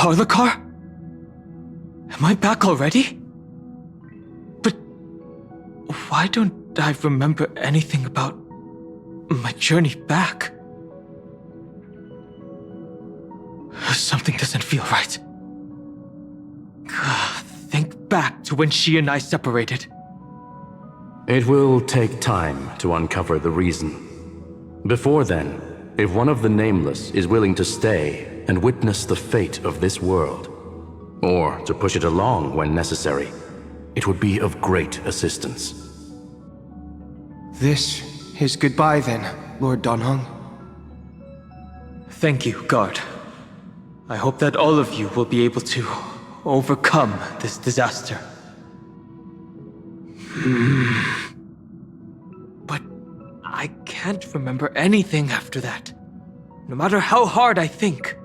parlor car? Am I back already? But why don't I remember anything about my journey back? Something doesn't feel right. Think back to when she and I separated. It will take time to uncover the reason. Before then, if one of the Nameless is willing to stay and witness the fate of this world, or to push it along when necessary, it would be of great assistance. This is goodbye then, Lord Dan Heng. Thank you, Guard. I hope that all of you will be able to overcome this disaster. But I can't remember anything after that, no matter how hard I think.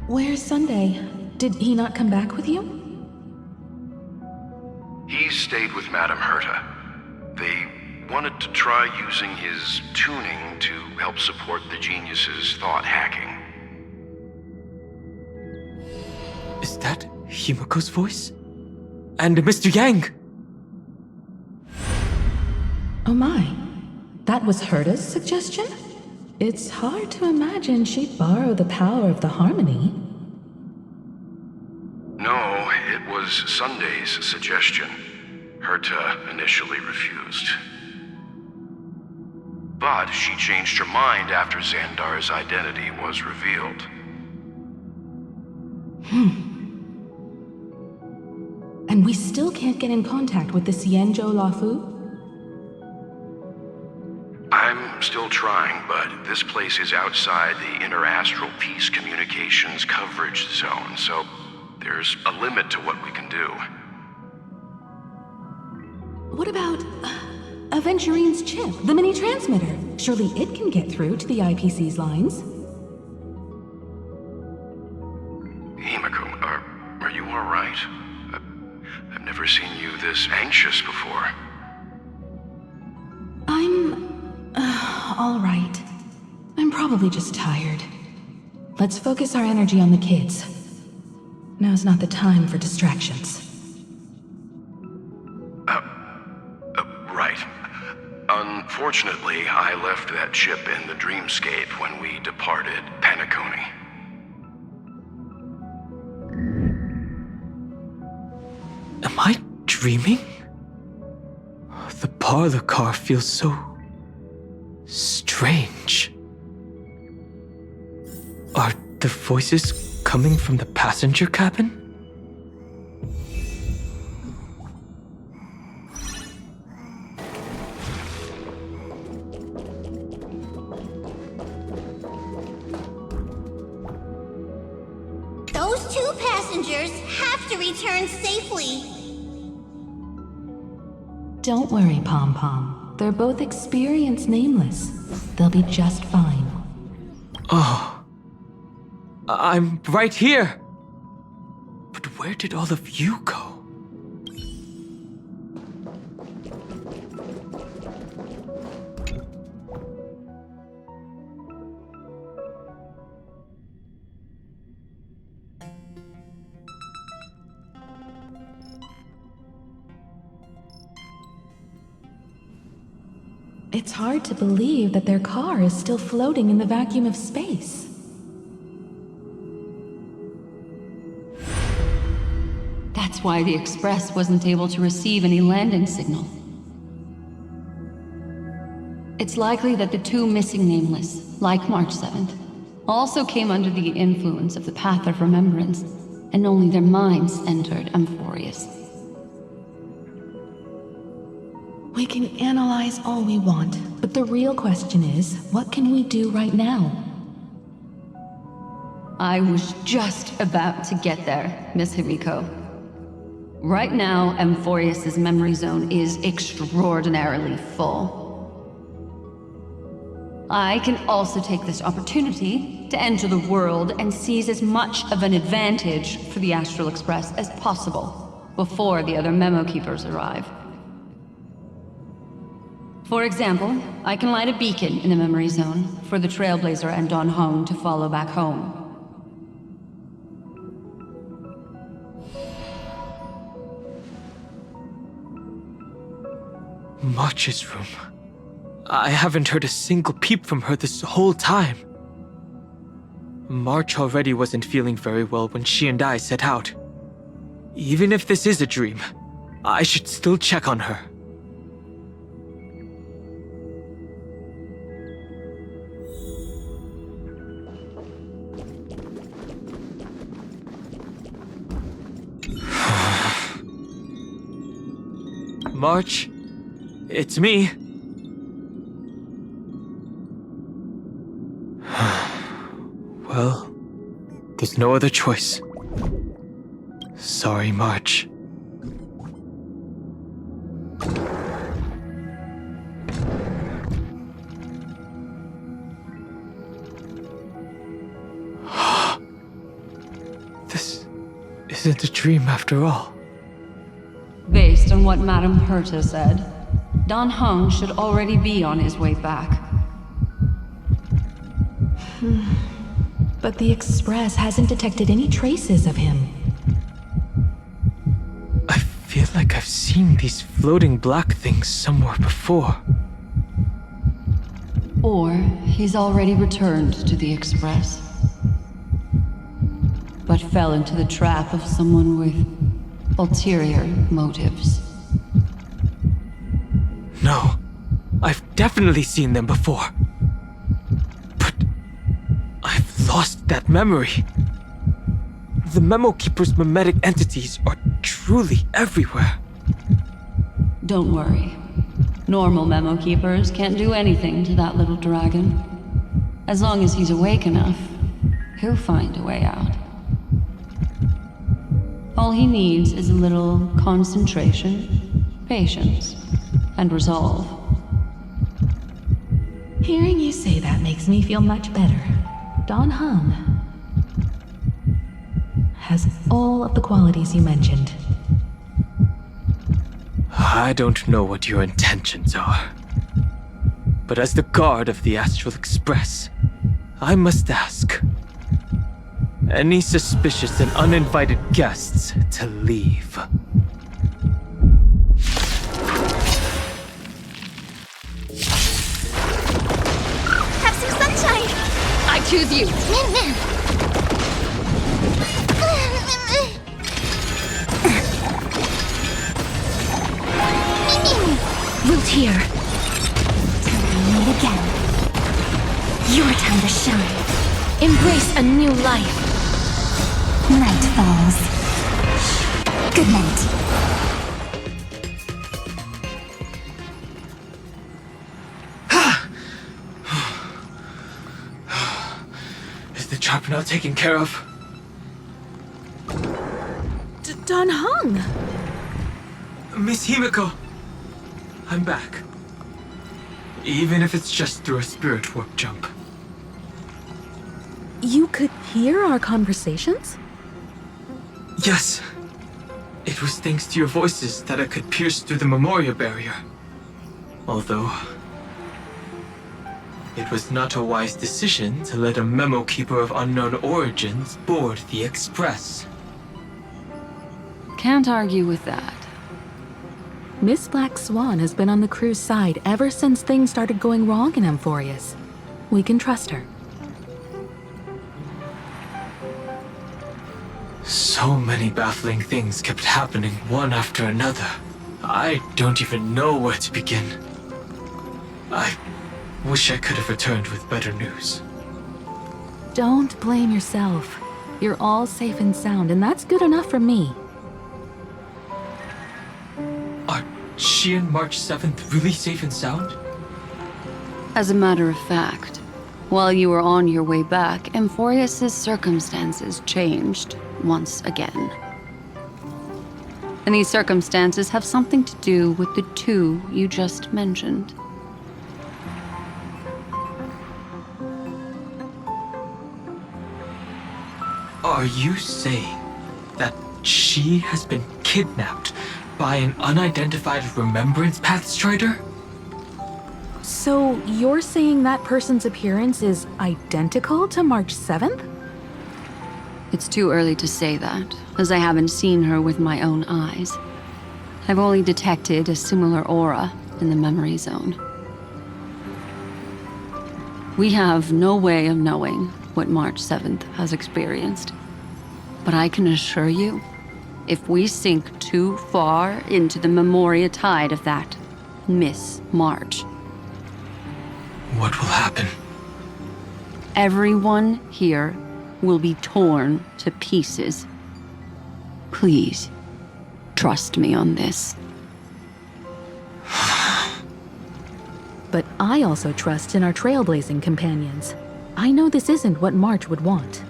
Where's Sunday? Did he not come back with you? He stayed with Madame Herta. They wanted to try using his tuning to help support the genius's thought hacking. Is that Himiko's voice? And Mr. Yang? Oh my. That was Herta's suggestion? It's hard to imagine she'd borrow the power of the harmony. No, it was Sunday's suggestion. Herta initially refused. But she changed her mind after Xandar's identity was revealed. And we still can't get in contact with the Xianzhou Lafu? I'm still trying, but this place is outside the Inter-Astral Peace Communications coverage zone, so there's a limit to what we can do. What about Aventurine's chip, the mini-transmitter? Surely it can get through to the IPC's lines. Himiko, are you alright? I've never seen you this anxious before. I'm... all right. I'm probably just tired. Let's focus our energy on the kids. Now's not the time for distractions. Right. Unfortunately, I left that chip in the dreamscape when we departed Penacony. Am I dreaming? The parlor car feels so strange. Are the voices coming from the passenger cabin? Those two passengers have to return safely. Don't worry, Pom Pom. They're both experienced Nameless. They'll be just fine. Oh. I'm right here. But where did all of you go? It's hard to believe that their car is still floating in the vacuum of space. That's why the Express wasn't able to receive any landing signal. It's likely that the two missing Nameless, like March 7th, also came under the influence of the Path of Remembrance, and only their minds entered Amphorius. We can analyze all we want, but the real question is, what can we do right now? I was just about to get there, Miss Himiko. Right now, Amphorius' memory zone is extraordinarily full. I can also take this opportunity to enter the world and seize as much of an advantage for the Astral Express as possible before the other memo keepers arrive. For example, I can light a beacon in the memory zone for the Trailblazer and Dan Heng to follow back home. March's room. I haven't heard a single peep from her this whole time. March already wasn't feeling very well when she and I set out. Even if this is a dream, I should still check on her. March, it's me. Well, there's no other choice. Sorry, March. This isn't a dream after all. Based on what Madame Herta said, Dan Heng should already be on his way back. But the Express hasn't detected any traces of him. I feel like I've seen these floating black things somewhere before. Or he's already returned to the Express, but fell into the trap of someone with ulterior motives. No, I've definitely seen them before. But I've lost that memory. The Memo Keeper's mimetic entities are truly everywhere. Don't worry. Normal Memo Keepers can't do anything to that little dragon. As long as he's awake enough, he'll find a way out. All he needs is a little concentration, patience, and resolve. Hearing you say that makes me feel much better. Dan Heng has all of the qualities you mentioned. I don't know what your intentions are. But as the guard of the Astral Express, I must ask. Any suspicious and uninvited guests to leave. Have some sunshine! I choose you! Root here. Till we meet again. Your time to shine. Embrace a new life. Night falls. Good night. Is the trap now taken care of? Dan Heng! Miss Himiko, I'm back. Even if it's just through a spirit warp jump. You could hear our conversations? Yes. It was thanks to your voices that I could pierce through the Memoria barrier. Although, it was not a wise decision to let a Memo Keeper of unknown origins board the Express. Can't argue with that. Miss Black Swan has been on the crew's side ever since things started going wrong in Amphorius. We can trust her. So many baffling things kept happening one after another. I don't even know where to begin. I wish I could have returned with better news. Don't blame yourself. You're all safe and sound, and that's good enough for me. Are she and March 7th really safe and sound? As a matter of fact, while you were on your way back, Amphorius' circumstances changed once again. And these circumstances have something to do with the two you just mentioned. Are you saying that she has been kidnapped by an unidentified Remembrance Path Strider? So you're saying that person's appearance is identical to March 7th? It's too early to say that, as I haven't seen her with my own eyes. I've only detected a similar aura in the memory zone. We have no way of knowing what March 7th has experienced. But I can assure you, if we sink too far into the memoria tide of that Miss March, What will happen? everyone here will be torn to pieces. Please, trust me on this. But I also trust in our trailblazing companions. I know this isn't what March would want.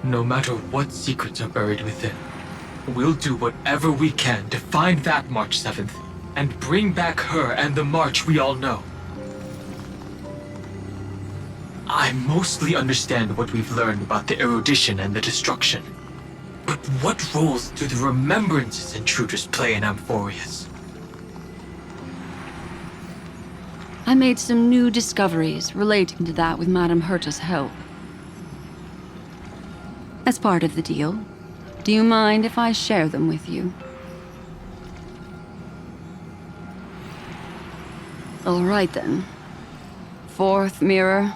No matter what secrets are buried within, we'll do whatever we can to find that March 7th and bring back her and the March we all know. I mostly understand what we've learned about the erudition and the destruction. But what roles do the remembrances intruders play in Amphorius? I made some new discoveries relating to that with Madame Herta's help. As part of the deal, do you mind if I share them with you? All right then. Fourth mirror.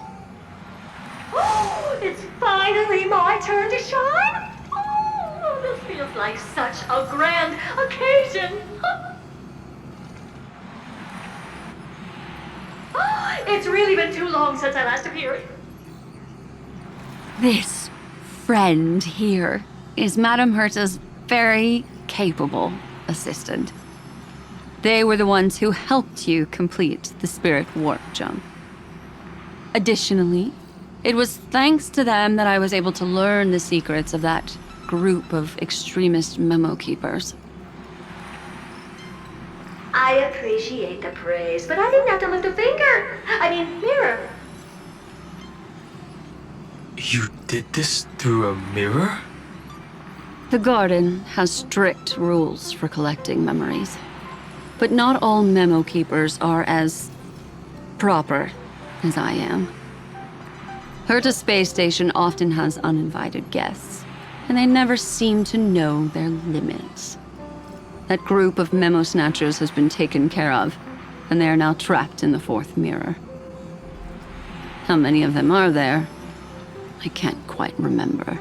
Oh, it's finally my turn to shine! Oh, this feels like such a grand occasion! It's really been too long since I last appeared. This friend here is Madame Herta's very capable assistant. They were the ones who helped you complete the spirit warp jump. Additionally, it was thanks to them that I was able to learn the secrets of that group of extremist memo keepers. I appreciate the praise, but I didn't have to lift a finger. I mean, mirror. You did this through a mirror? The garden has strict rules for collecting memories. But not all memo keepers are as proper as I am. Herta's space station often has uninvited guests, and they never seem to know their limits. That group of memo snatchers has been taken care of, and they are now trapped in the fourth mirror. How many of them are there? I can't quite remember.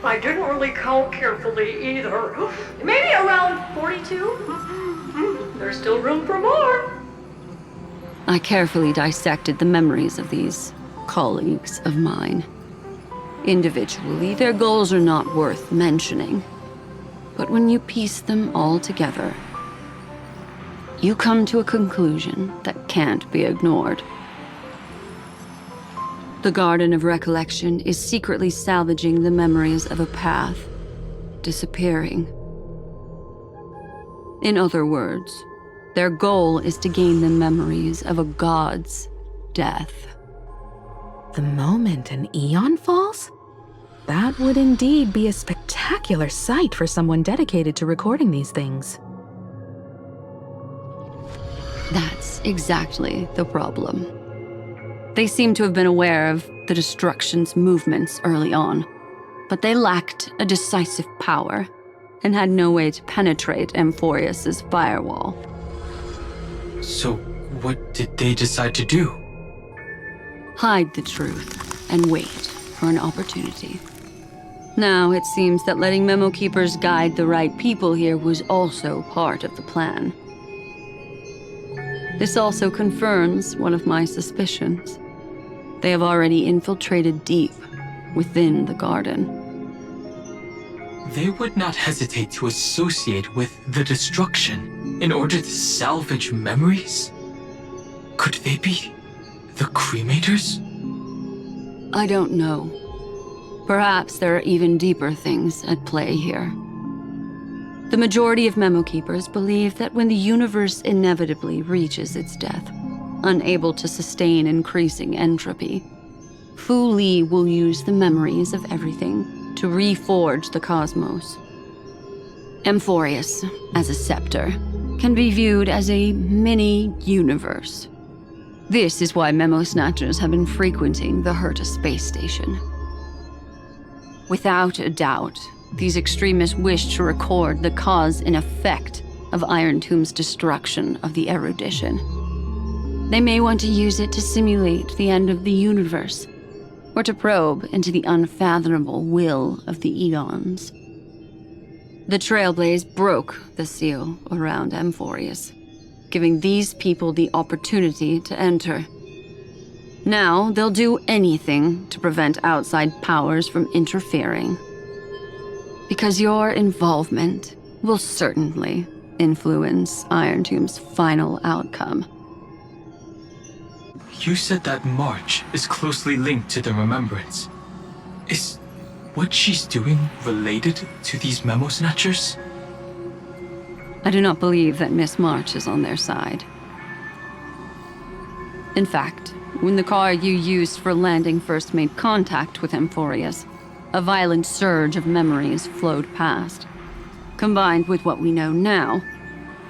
I didn't really count carefully either. Maybe around 42? There's still room for more. I carefully dissected the memories of these colleagues of mine. Individually, their goals are not worth mentioning. But when you piece them all together, you come to a conclusion that can't be ignored. The Garden of Recollection is secretly salvaging the memories of a path disappearing. In other words, their goal is to gain the memories of a god's death. The moment an eon falls? That would indeed be a spectacular sight for someone dedicated to recording these things. That's exactly the problem. They seem to have been aware of the destruction's movements early on, but they lacked a decisive power and had no way to penetrate Amphorius's firewall. So, what did they decide to do? Hide the truth and wait for an opportunity. Now it seems that letting memo keepers guide the right people here was also part of the plan. This also confirms one of my suspicions. They have already infiltrated deep within the garden. They would not hesitate to associate with the destruction in order to salvage memories? Could they be the cremators? I don't know. Perhaps there are even deeper things at play here. The majority of memo keepers believe that when the universe inevitably reaches its death, unable to sustain increasing entropy, Fu Li will use the memories of everything to reforge the cosmos. Amphorius, as a scepter, can be viewed as a mini-universe. This is why memo snatchers have been frequenting the Herta space station. Without a doubt, these extremists wish to record the cause and effect of Iron Tomb's destruction of the erudition. They may want to use it to simulate the end of the universe, or to probe into the unfathomable will of the eons. The Trailblaze broke the seal around Amphorius, giving these people the opportunity to enter. Now, they'll do anything to prevent outside powers from interfering. Because your involvement will certainly influence Iron Tomb's final outcome. You said that March is closely linked to the Remembrance. Is what she's doing related to these memo snatchers? I do not believe that Miss March is on their side. In fact, when the car you used for landing first made contact with Amphorius, a violent surge of memories flowed past. Combined with what we know now,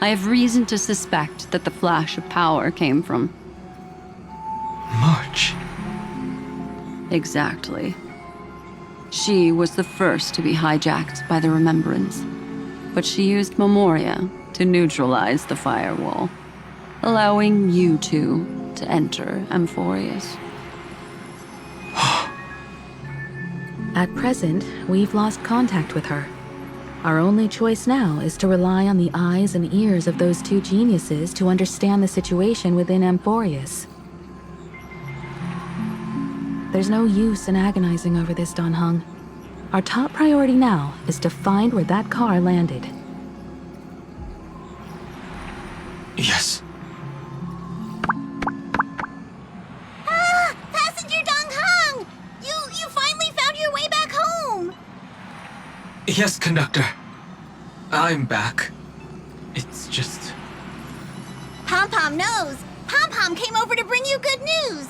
I have reason to suspect that the flash of power came from March. Exactly. She was the first to be hijacked by the Remembrance, but she used Memoria to neutralize the firewall, allowing you two to enter Amphorius. At present, we've lost contact with her. Our only choice now is to rely on the eyes and ears of those two geniuses to understand the situation within Amphorius. There's no use in agonizing over this, Dan Heng. Our top priority now is to find where that car landed. Yes. Passenger Dan Heng! You finally found your way back home! Yes, conductor. I'm back. It's just... Pom-Pom knows. Pom-Pom came over to bring you good news.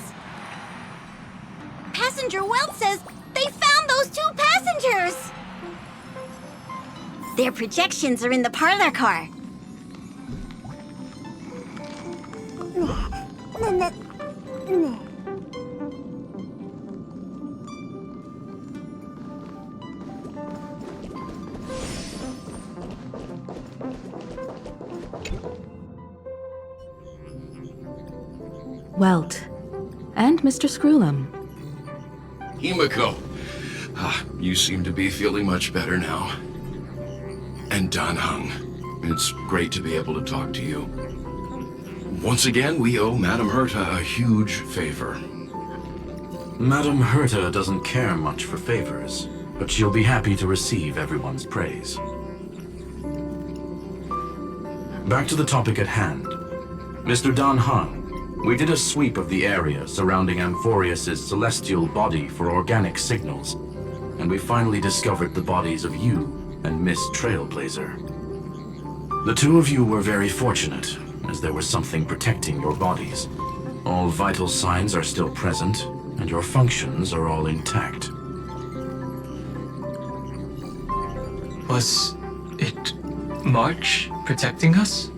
Passenger Welt says they found those two passengers. Their projections are in the parlor car. Welt. And Mr. Screwlum. Himiko, you seem to be feeling much better now. And Dan Heng, it's great to be able to talk to you. Once again, we owe Madame Herta a huge favor. Madame Herta doesn't care much for favors, but she'll be happy to receive everyone's praise. Back to the topic at hand. Mr. Dan Heng, we did a sweep of the area surrounding Amphorius' celestial body for organic signals, and we finally discovered the bodies of you and Miss Trailblazer. The two of you were very fortunate, as there was something protecting your bodies. All vital signs are still present, and your functions are all intact. Was it March protecting us?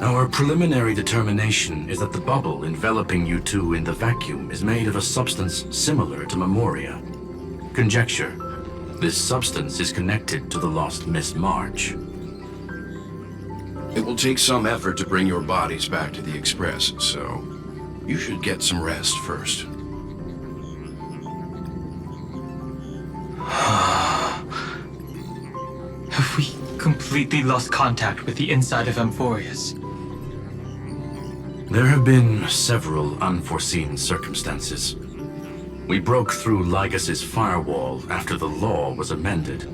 Our preliminary determination is that the bubble enveloping you two in the vacuum is made of a substance similar to Memoria. Conjecture: this substance is connected to the lost Miss March. It will take some effort to bring your bodies back to the Express, so you should get some rest first. Have we completely lost contact with the inside of Amphorius? There have been several unforeseen circumstances. We broke through Lygas's firewall after the law was amended.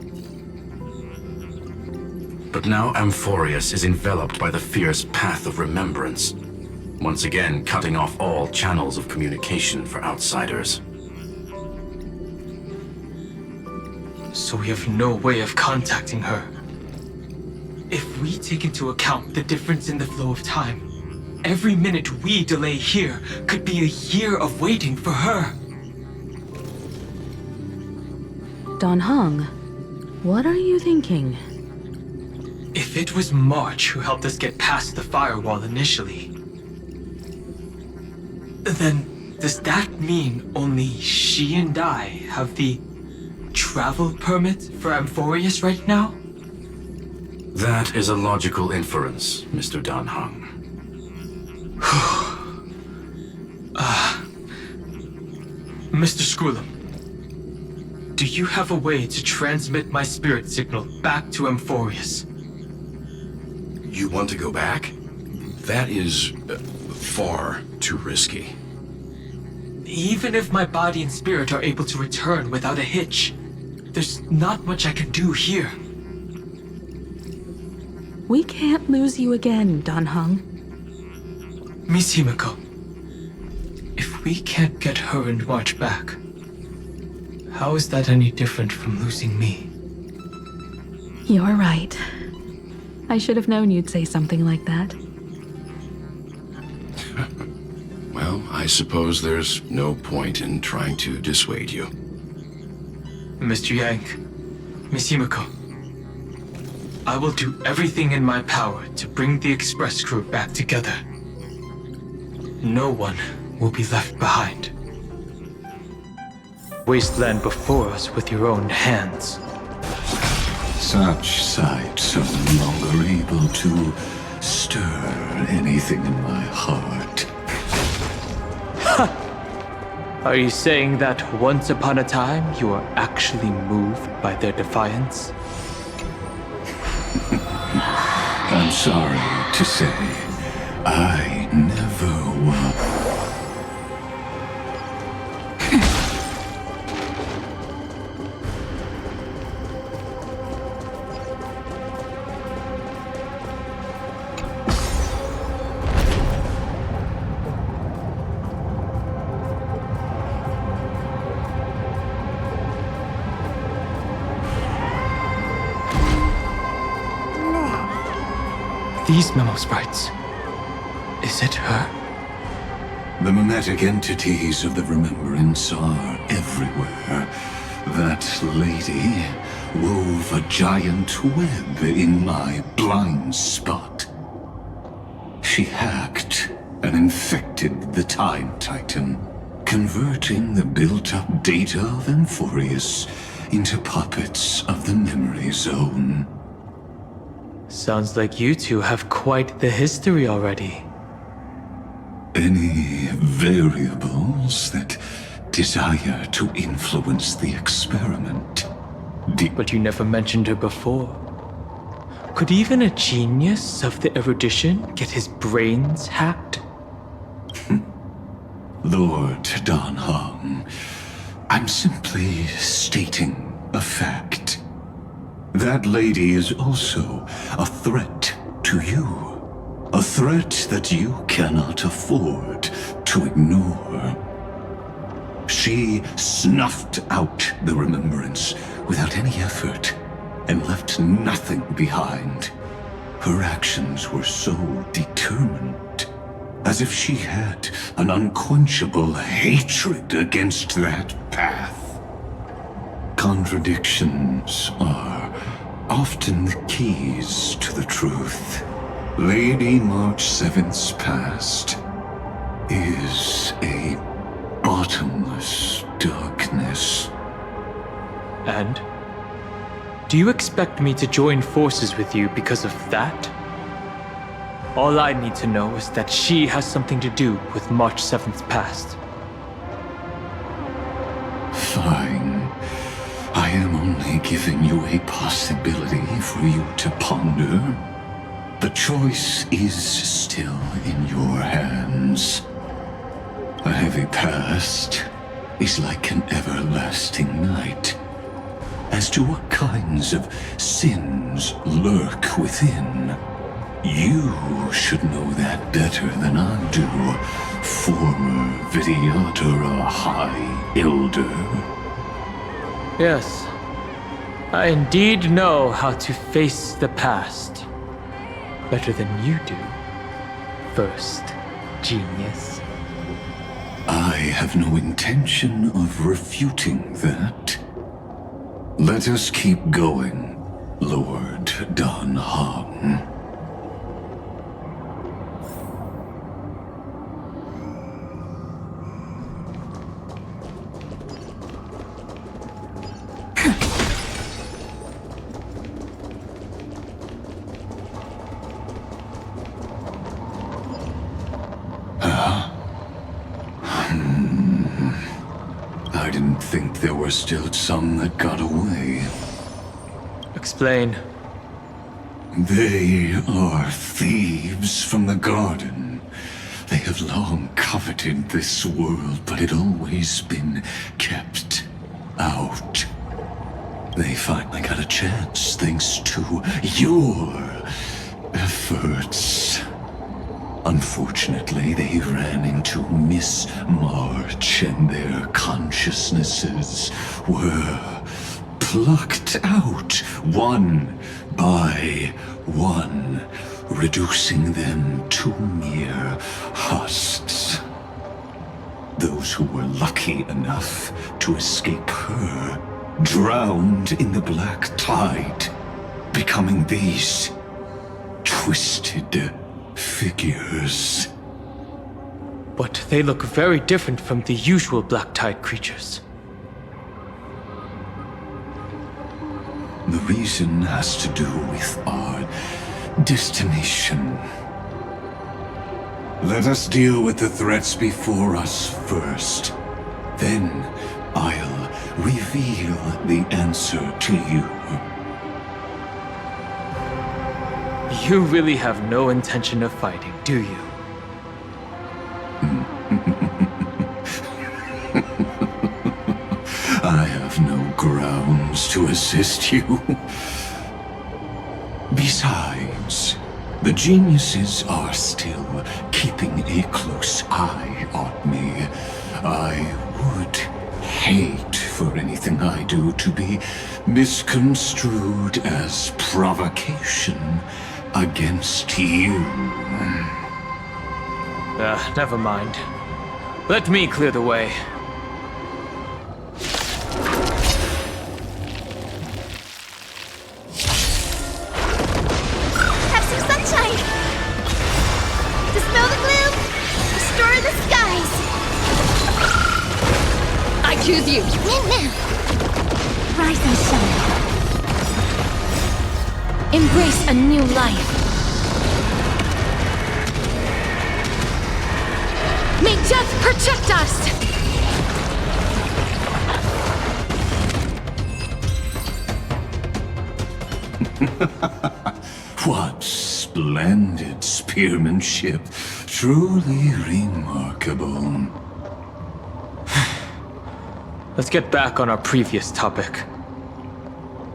But now Amphorius is enveloped by the fierce path of remembrance, once again cutting off all channels of communication for outsiders. So we have no way of contacting her. If we take into account the difference in the flow of time, every minute we delay here could be a year of waiting for her. Dan Heng, what are you thinking? If it was March who helped us get past the firewall initially, then does that mean only she and I have the travel permit for Amphorius right now? That is a logical inference, Mr. Dan Heng. Mr. Skrullum, do you have a way to transmit my spirit signal back to Amphorius? You want to go back? That is far too risky. Even if my body and spirit are able to return without a hitch, there's not much I can do here. We can't lose you again, Dan Heng. Miss Himiko, if we can't get her and March back, how is that any different from losing me? You're right. I should have known you'd say something like that. Well, I suppose there's no point in trying to dissuade you. Mr. Yang, Miss Himiko, I will do everything in my power to bring the Express crew back together. No one will be left behind. Wasteland before us with your own hands. Such sights are no longer able to stir anything in my heart. Are you saying that once upon a time you were actually moved by their defiance? I'm sorry to say, I never was. These memo sprites. Is it her? The mimetic entities of the Remembrance are everywhere. That lady wove a giant web in my blind spot. She hacked and infected the Time Titan, converting the built-up data of Amphorius into puppets of the Memory Zone. Sounds like you two have quite the history already. Any variables that desire to influence the experiment? But you never mentioned her before. Could even a genius of the erudition get his brains hacked? Lord Dan Heng, I'm simply stating a fact. That lady is also a threat to you. A threat that you cannot afford to ignore. She snuffed out the Remembrance without any effort and left nothing behind. Her actions were so determined, as if she had an unquenchable hatred against that path. Contradictions are often the keys to the truth. Lady March 7th's past is a bottomless darkness. And? Do you expect me to join forces with you because of that? All I need to know is that she has something to do with March 7th's past. Fine. I am only giving you a possibility for you to ponder. The choice is still in your hands. A heavy past is like an everlasting night. As to what kinds of sins lurk within, you should know that better than I do, former Vidyatara High Elder. Yes, I indeed know how to face the past. Better than you do, first genius. I have no intention of refuting that. Let us keep going, Lord Lord Dan Heng. I didn't think there were still some that got away. Explain. They are thieves from the garden. They have long coveted this world, but it always been kept out. They finally got a chance thanks to your efforts. Unfortunately, they ran into Miss March and their consciousnesses were plucked out one by one, reducing them to mere husks. Those who were lucky enough to escape her drowned in the black tide, becoming these twisted figures. But they look very different from the usual Black Tide creatures. The reason has to do with our destination. Let us deal with the threats before us first. Then I'll reveal the answer to you. You really have no intention of fighting, do you? I have no grounds to assist you. Besides, the geniuses are still keeping a close eye on me. I would hate for anything I do to be misconstrued as provocation against you. Never mind. Let me clear the way. Have some sunshine! Dispel the gloom! Restore the skies! I choose you. Rise and shine. Embrace a new life. May death protect us! What splendid spearmanship. Truly remarkable. Let's get back on our previous topic.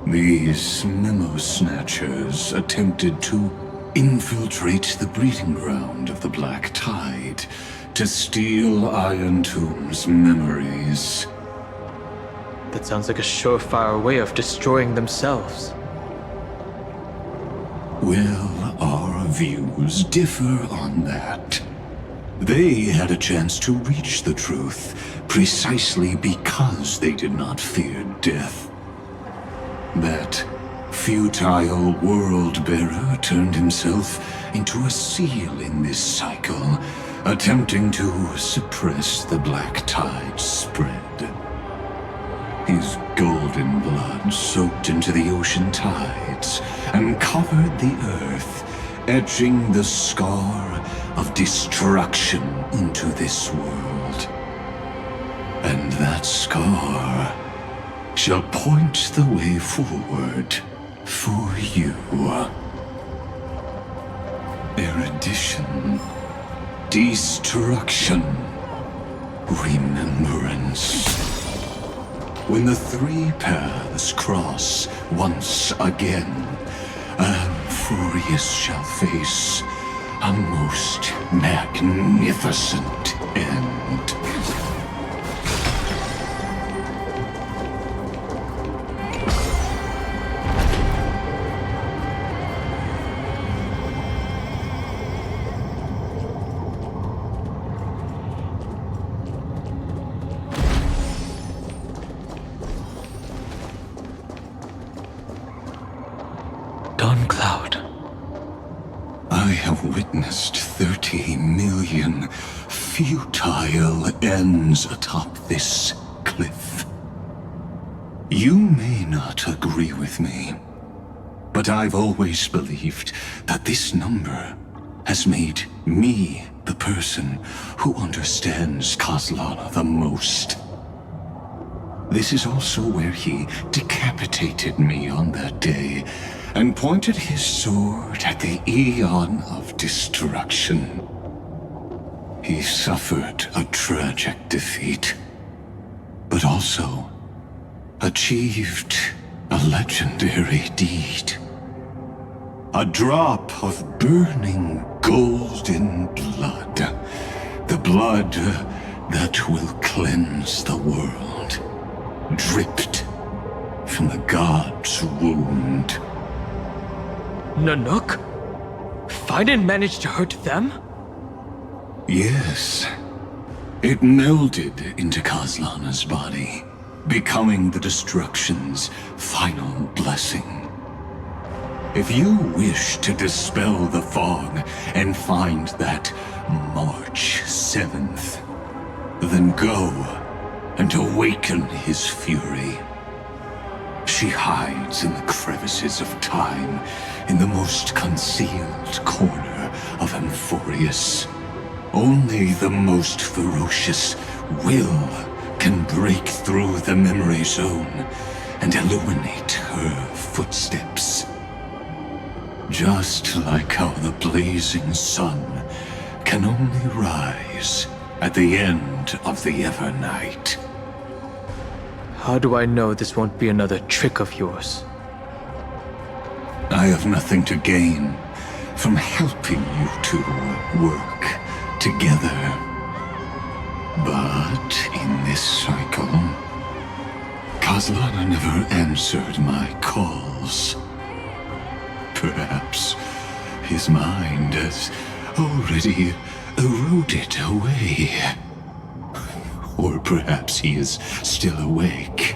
These memo snatchers attempted to infiltrate the breeding ground of the Black Tide to steal Iron Tomb's memories. That sounds like a surefire way of destroying themselves. Well, our views differ on that. They had a chance to reach the truth precisely because they did not fear death. That futile world-bearer turned himself into a seal in this cycle, attempting to suppress the Black Tide spread. His golden blood soaked into the ocean tides and covered the earth, etching the scar of destruction into this world. And that scar shall point the way forward for you. Erudition, destruction, remembrance. When the three paths cross once again, Amphorius shall face a most magnificent end. I have witnessed 30 million futile ends atop this cliff. You may not agree with me, but I've always believed that this number has made me the person who understands Kaslana the most. This is also where he decapitated me on that day and pointed his sword at the Eon of Destruction. He suffered a tragic defeat, but also achieved a legendary deed. A drop of burning golden blood. The blood that will cleanse the world. Dripped from the god's wound. Nanook? Fiden managed to hurt them? Yes. It melded into Kaslana's body, becoming the Destruction's final blessing. If you wish to dispel the fog and find that March 7th, then go and awaken his fury. She hides in the crevices of time, in the most concealed corner of Amphorius. Only the most ferocious will can break through the memory zone and illuminate her footsteps. Just like how the blazing sun can only rise at the end of the Evernight. How do I know this won't be another trick of yours? I have nothing to gain from helping you two work together. But in this cycle, Kaslana never answered my calls. Perhaps his mind has already eroded away. Or perhaps he is still awake,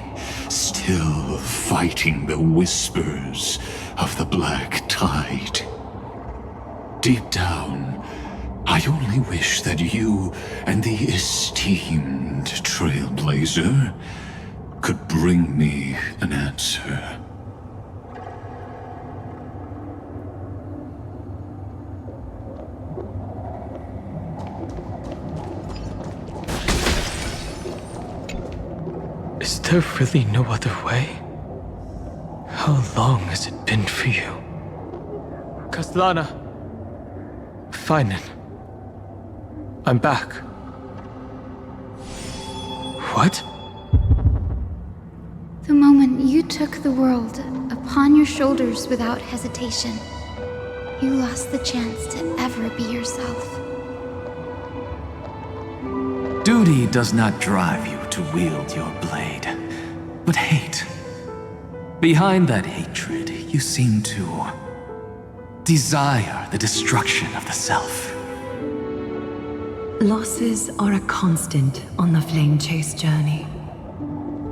still fighting the whispers of the Black Tide. Deep down, I only wish that you and the esteemed Trailblazer could bring me an answer. Is there really no other way? How long has it been for you? Kaslana. Finen. I'm back. What? The moment you took the world upon your shoulders without hesitation, you lost the chance to ever be yourself. Duty does not drive you to wield your blade, but hate. Behind that hatred, you seem to desire the destruction of the self. Losses are a constant on the Flame Chase journey.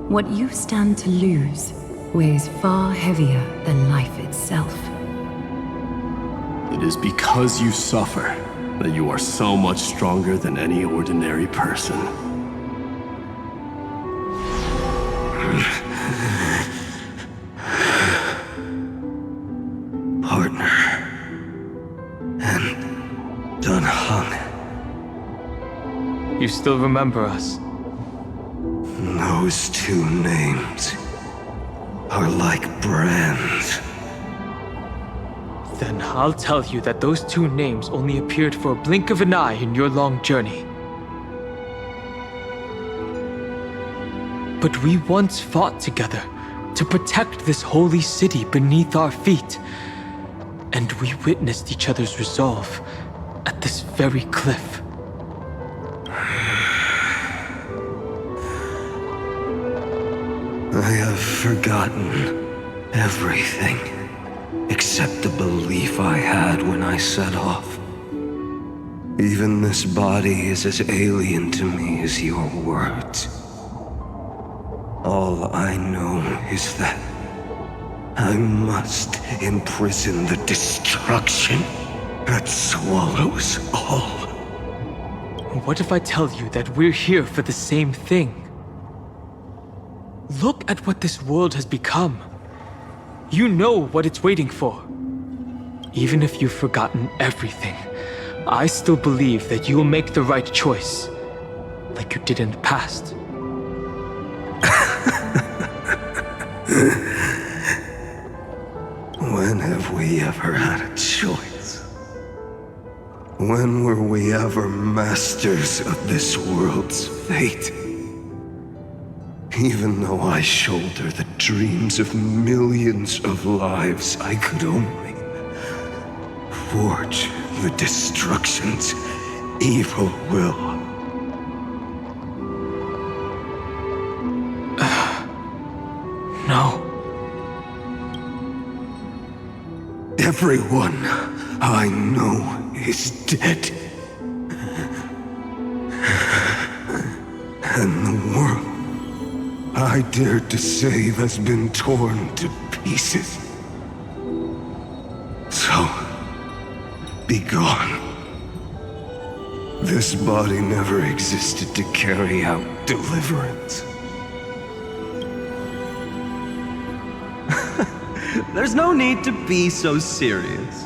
What you stand to lose weighs far heavier than life itself. It is because you suffer that you are so much stronger than any ordinary person. Partner. And Dan Heng. You still remember us? Those two names are like brands. Then I'll tell you that those two names only appeared for a blink of an eye in your long journey. But we once fought together to protect this holy city beneath our feet. And we witnessed each other's resolve at this very cliff. I have forgotten everything except the belief I had when I set off. Even this body is as alien to me as your words. All I know is that I must imprison the destruction that swallows all. What if I tell you that we're here for the same thing? Look at what this world has become. You know what it's waiting for. Even if you've forgotten everything, I still believe that you'll make the right choice, like you did in the past. When have we ever had a choice? When were we ever masters of this world's fate? Even though I shoulder the dreams of millions of lives, I could only forge the destruction's evil will. No. Everyone I know is dead. And the world I dared to save has been torn to pieces. So, be gone. This body never existed to carry out deliverance. There's no need to be so serious.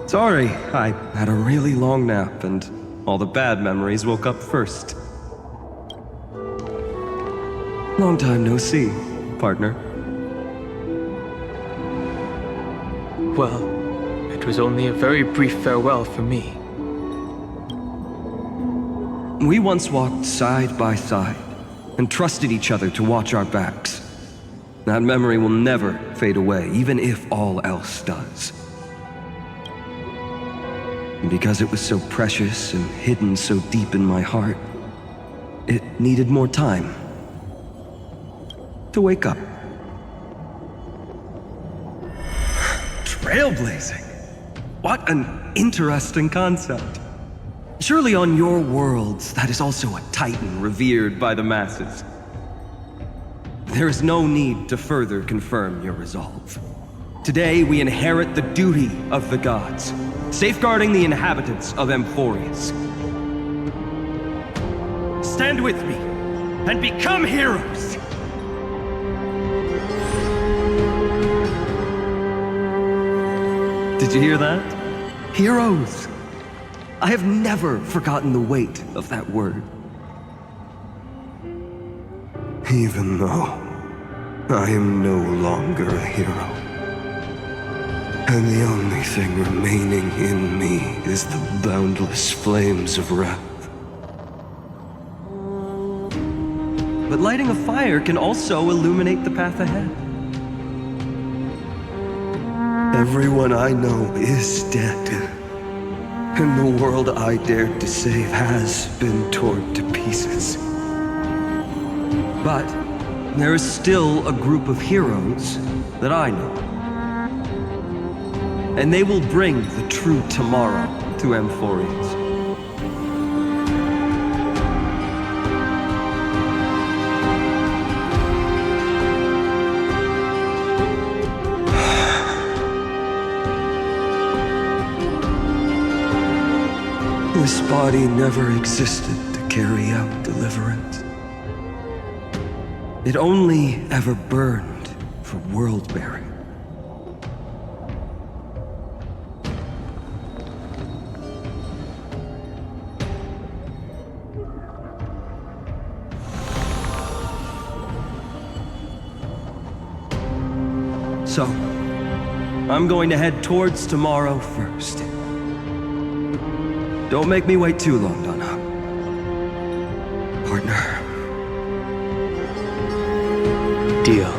Sorry, I had a really long nap and all the bad memories woke up first. Long time no see, partner. Well, it was only a very brief farewell for me. We once walked side by side and trusted each other to watch our backs. That memory will never fade away, even if all else does. And because it was so precious and hidden so deep in my heart, it needed more time to wake up. Trailblazing? What an interesting concept. Surely on your worlds, that is also a titan revered by the masses. There is no need to further confirm your resolve. Today, we inherit the duty of the gods, safeguarding the inhabitants of Emphorius. Stand with me, and become heroes! Did you hear that? Heroes! I have never forgotten the weight of that word. Even though I am no longer a hero, and the only thing remaining in me is the boundless flames of wrath. But lighting a fire can also illuminate the path ahead. Everyone I know is dead, and the world I dared to save has been torn to pieces. But there is still a group of heroes that I know. And they will bring the true tomorrow to Emphorius. This body never existed to carry out deliverance. It only ever burned for world-bearing. So, I'm going to head towards tomorrow first. Don't make me wait too long, Dan Heng. Partner. Deal.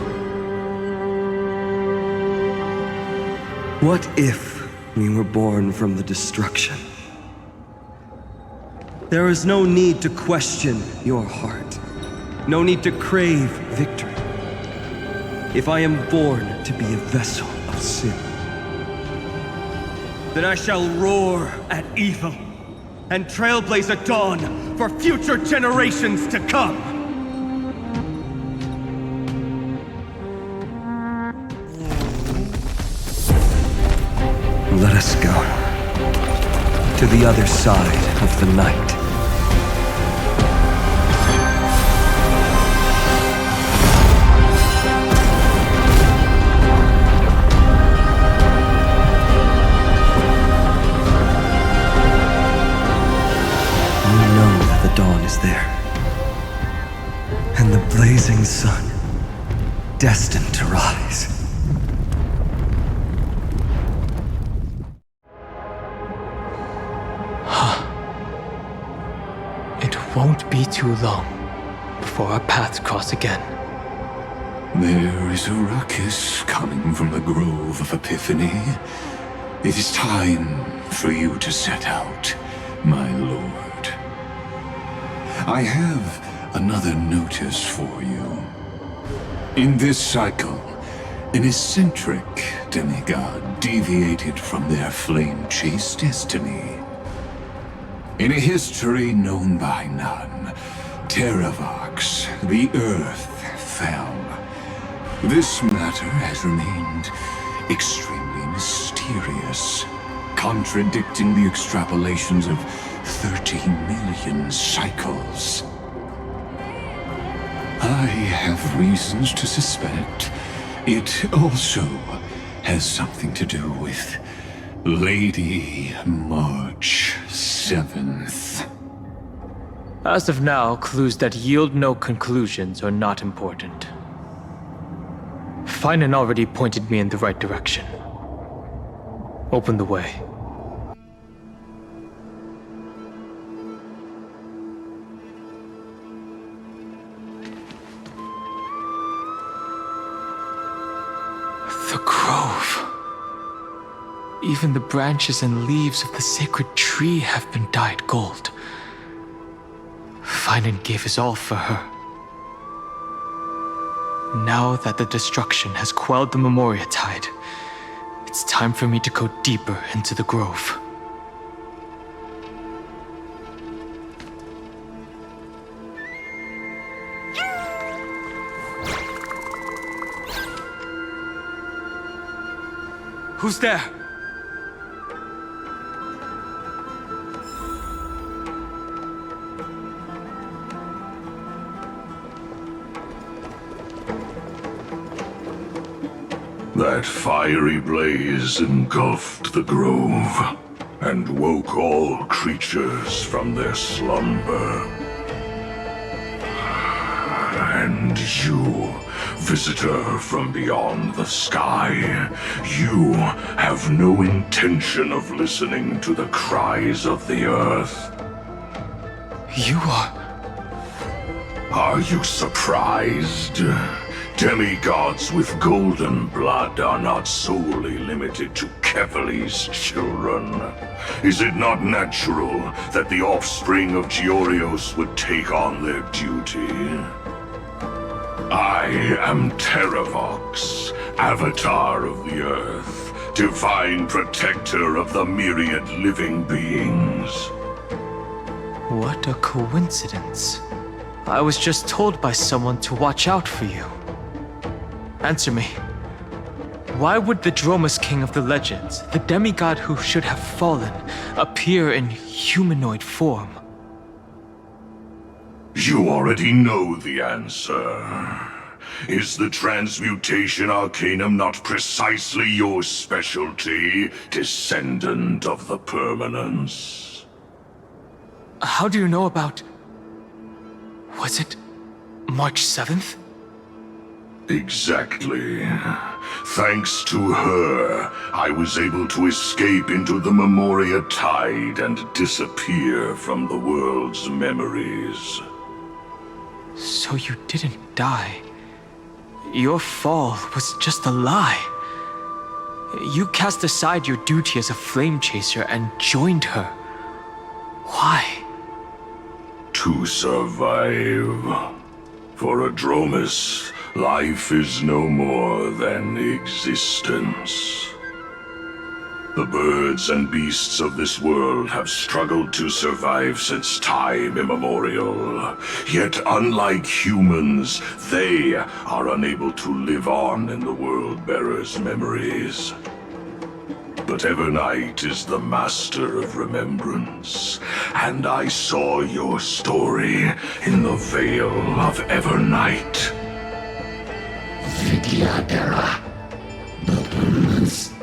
What if we were born from the destruction? There is no need to question your heart. No need to crave victory. If I am born to be a vessel of sin, then I shall roar at evil and trailblaze a dawn for future generations to come. us go. To the other side of the night. We know that the dawn is there. And the blazing sun, destined to rise. It won't be too long before our paths cross again. There is a ruckus coming from the Grove of Epiphany. It is time for you to set out, my lord. I have another notice for you. In this cycle, an eccentric demigod deviated from their flame-chased destiny. In a history known by none, Terravox, the Earth, fell. This matter has remained extremely mysterious, contradicting the extrapolations of 30 million cycles. I have reasons to suspect it also has something to do with Lady March 7th. As of now, clues that yield no conclusions are not important. Finan already pointed me in the right direction. Open the way. The grove. Even the branches and leaves of the sacred tree have been dyed gold. Finan gave his all for her. Now that the destruction has quelled the Memoria tide, it's time for me to go deeper into the grove. Who's there? That fiery blaze engulfed the grove and woke all creatures from their slumber. And you, visitor from beyond the sky, you have no intention of listening to the cries of the earth. You are... Are you surprised? Demigods with golden blood are not solely limited to Kevali's children. Is it not natural that the offspring of Georios would take on their duty? I am Terravox, Avatar of the Earth, divine protector of the myriad living beings. What a coincidence. I was just told by someone to watch out for you. Answer me. Why would the Dromus King of the legends, the demigod who should have fallen, appear in humanoid form? You already know the answer. Is the transmutation arcanum not precisely your specialty, descendant of the permanence? How do you know about... Was it March 7th? Exactly. Thanks to her, I was able to escape into the Memoria tide and disappear from the world's memories. So you didn't die. Your fall was just a lie. You cast aside your duty as a flame chaser and joined her. Why? To survive. For a Dromus, life is no more than existence. The birds and beasts of this world have struggled to survive since time immemorial. Yet unlike humans, they are unable to live on in the World-Bearer's memories. But Evernight is the master of remembrance, and I saw your story in the Veil of Evernight. Vidyadhara, the permanence,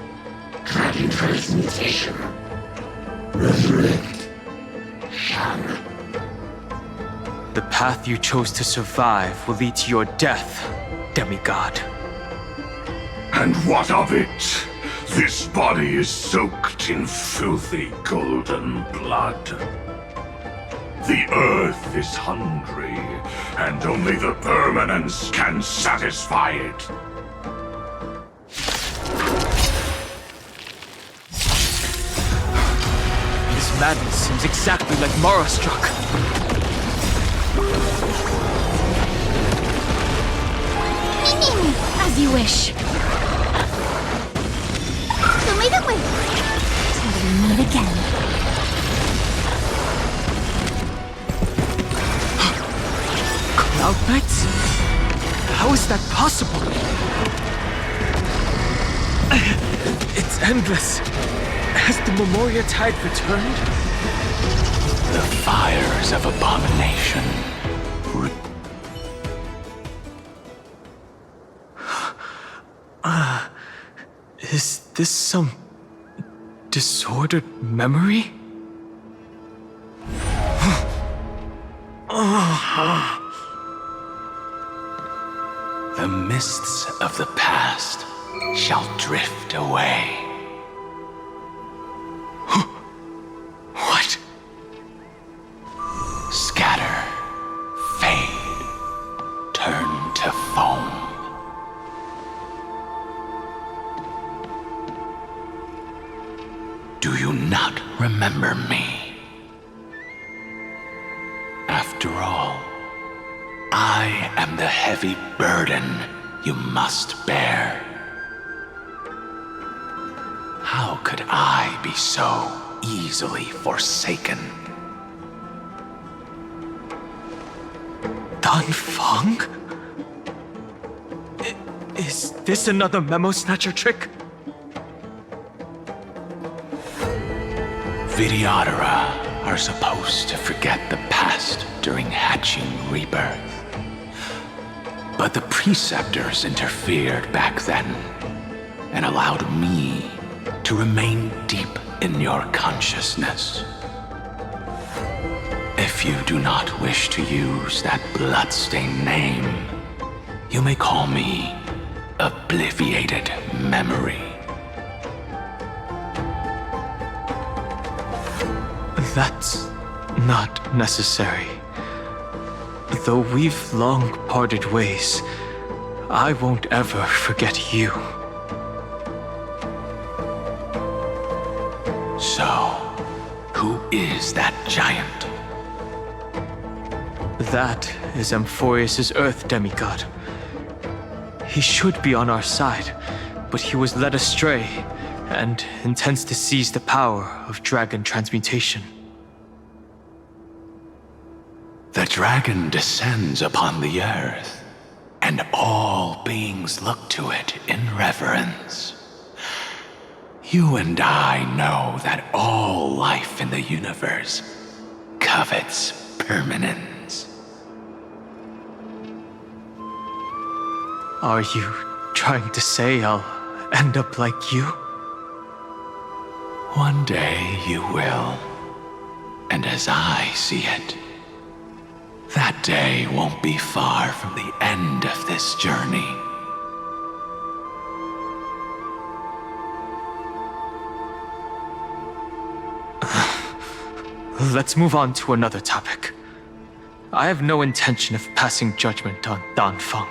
dragon transmutation, resurrect, Shang. The path you chose to survive will lead to your death, demigod. And what of it? This body is soaked in filthy golden blood. The earth is hungry, and only the permanence can satisfy it. This madness seems exactly like Mara struck. As you wish. Show me the way. Till we meet again. Cloud Knights? How is that possible? It's endless. Has the Memoria Tide returned? The fires of abomination. Is this some disordered memory? The mists of the past shall drift away. What? Scatter, fade, turn to foam. Do you not remember me? After all, I am the heavy burden you must bear. How could I be so easily forsaken? Dan Feng? Is this another Memo Snatcher trick? Vidyadhara are supposed to forget the past during hatching rebirth. But the Preceptors interfered back then and allowed me to remain deep in your consciousness. If you do not wish to use that bloodstained name, you may call me Obliviated Memory. That's not necessary. Though we've long parted ways, I won't ever forget you. So, who is that giant? That is Amphorius' Earth demigod. He should be on our side, but he was led astray and intends to seize the power of dragon transmutation. The dragon descends upon the earth, and all beings look to it in reverence. You and I know that all life in the universe covets permanence. Are you trying to say I'll end up like you? One day you will, and as I see it, that day won't be far from the end of this journey. Let's move on to another topic. I have no intention of passing judgment on Dan Feng,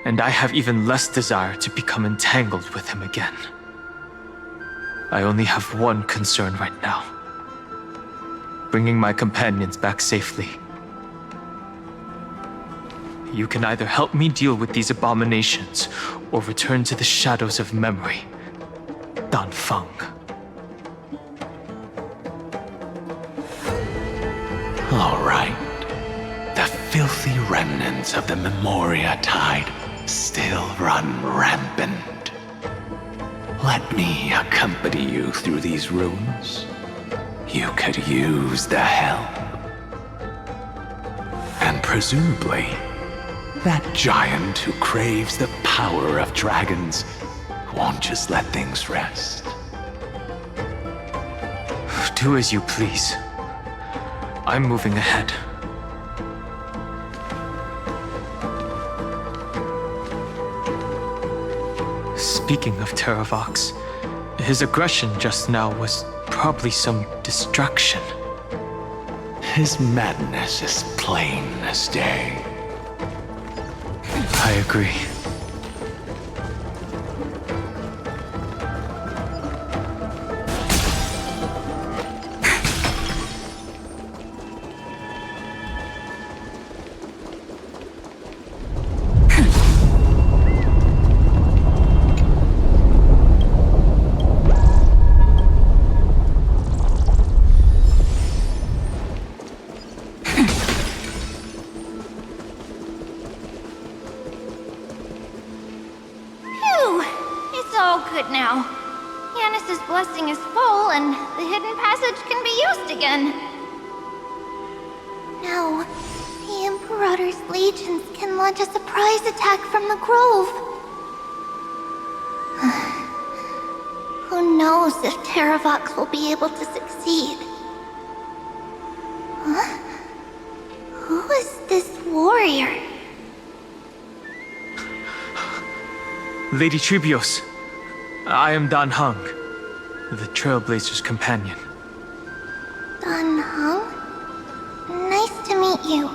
and I have even less desire to become entangled with him again. I only have one concern right now: bringing my companions back safely. You can either help me deal with these abominations, or return to the shadows of memory. Dan Feng. All right. The filthy remnants of the Memoria Tide still run rampant. Let me accompany you through these ruins. You could use the help. And presumably, that giant who craves the power of dragons won't just let things rest. Do as you please. I'm moving ahead. Speaking of Terravox, his aggression just now was probably some distraction. His madness is plain as day. I agree. Now, Yanis's blessing is full, and the hidden passage can be used again. Now, the Imperator's legions can launch a surprise attack from the grove. Who knows if Terravox will be able to succeed? Huh? Who is this warrior? Lady Trebios. I am Dan Heng, the Trailblazer's companion. Dan Heng? Nice to meet you.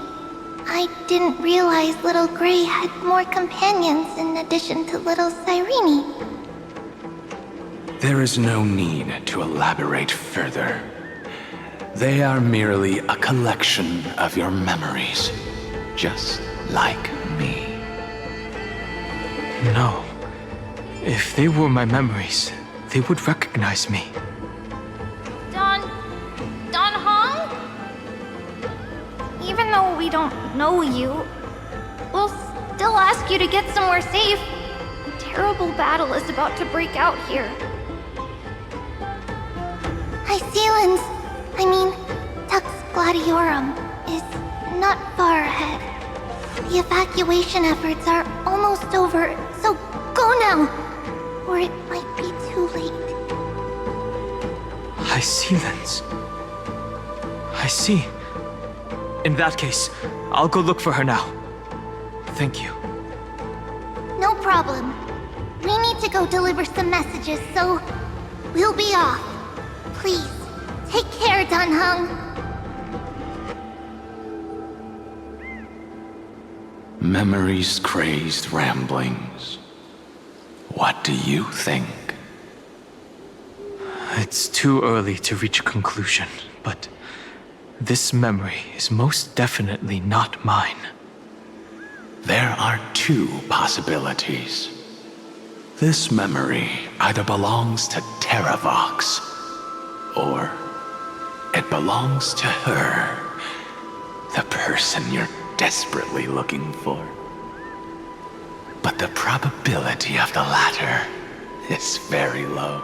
I didn't realize Little Grey had more companions in addition to Little Cyrene. There is no need to elaborate further. They are merely a collection of your memories, just like me. No. If they were my memories, they would recognize me. Dan Heng? Even though we don't know you, we'll still ask you to get somewhere safe. A terrible battle is about to break out here. Tux Gladiorum is not far ahead. The evacuation efforts are almost over, so go now! Or it might be too late. I see, Lens. I see. In that case, I'll go look for her now. Thank you. No problem. We need to go deliver some messages, so we'll be off. Please, take care, Dan Heng. Memories crazed ramblings. What do you think? It's too early to reach a conclusion, but this memory is most definitely not mine. There are two possibilities. This memory either belongs to Terravox, or it belongs to her, the person you're desperately looking for. But the probability of the latter is very low.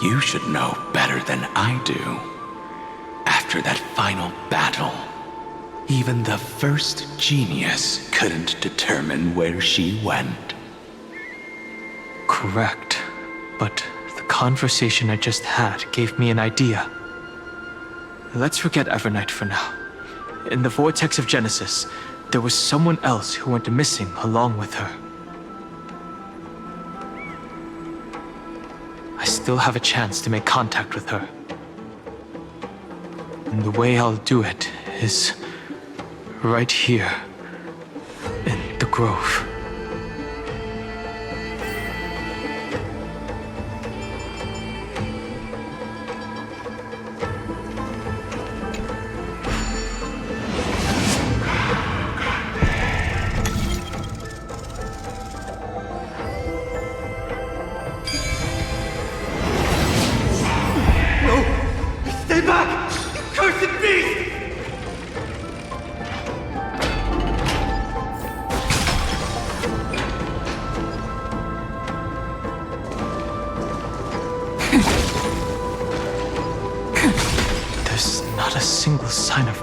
You should know better than I do. After that final battle, even the first genius couldn't determine where she went. Correct. But the conversation I just had gave me an idea. Let's forget Evernight for now. In the Vortex of Genesis, there was someone else who went missing along with her. I still have a chance to make contact with her. And the way I'll do it is right here in the grove.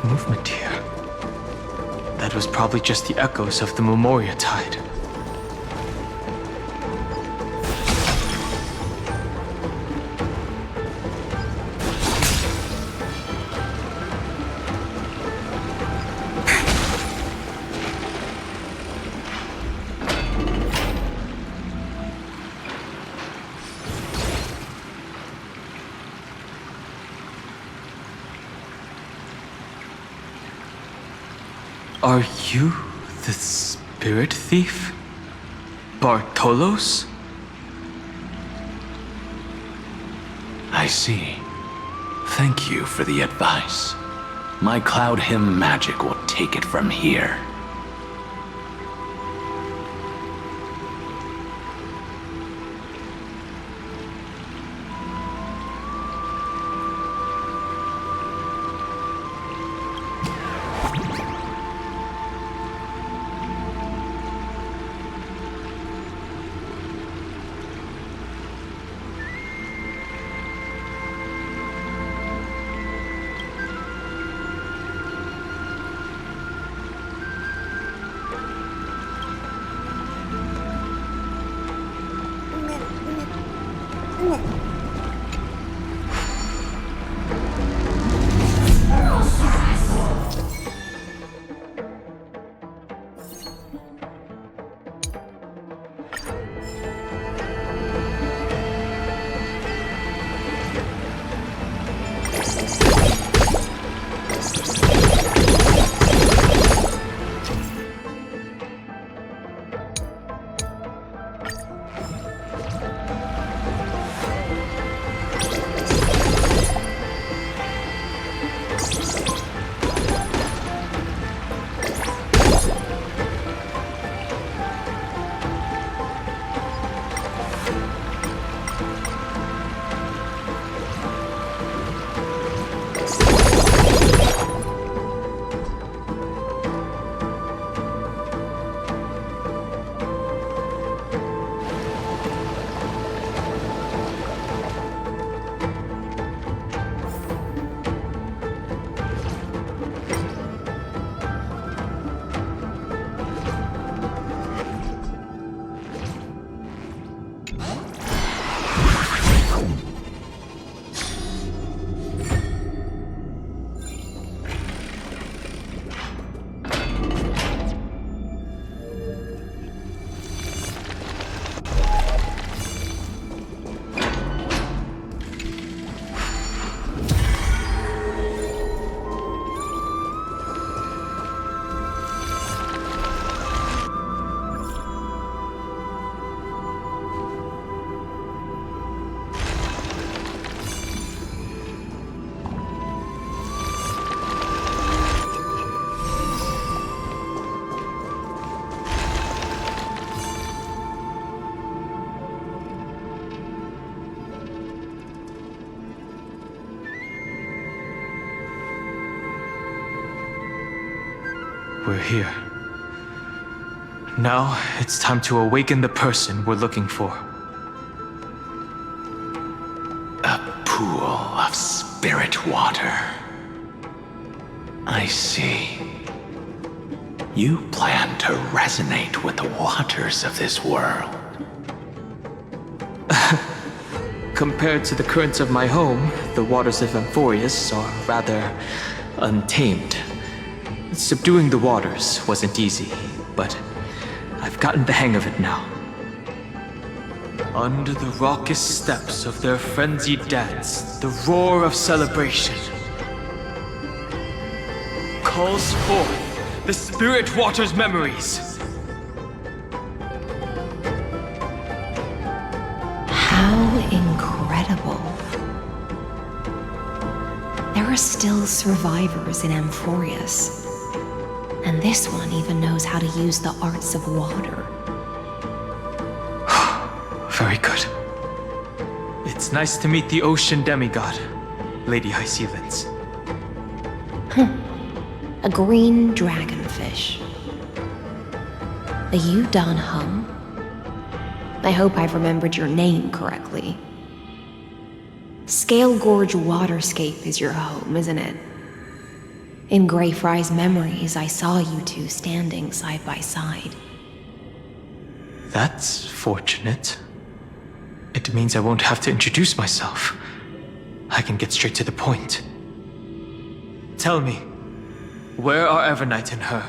of movement here. That was probably just the echoes of the Memoria Tide. Are you the spirit thief? Bartolos? I see. Thank you for the advice. My Cloud Hymn magic will take it from here. We're here. Now, it's time to awaken the person we're looking for. A pool of spirit water. I see. You plan to resonate with the waters of this world. Compared to the currents of my home, the waters of Amphorius are rather untamed. Subduing the waters wasn't easy, but I've gotten the hang of it now. Under the raucous steps of their frenzied dance, the roar of celebration calls forth the spirit water's memories. How incredible. There are still survivors in Amphorius. And this one even knows how to use the arts of water. Very good. It's nice to meet the ocean demigod, Lady Hycealens. A green dragonfish. Are you Dan Heng? I hope I've remembered your name correctly. Scale Gorge Waterscape is your home, isn't it? In Greyfry's memories, I saw you two standing side by side. That's fortunate. It means I won't have to introduce myself. I can get straight to the point. Tell me, where are Evernight and her?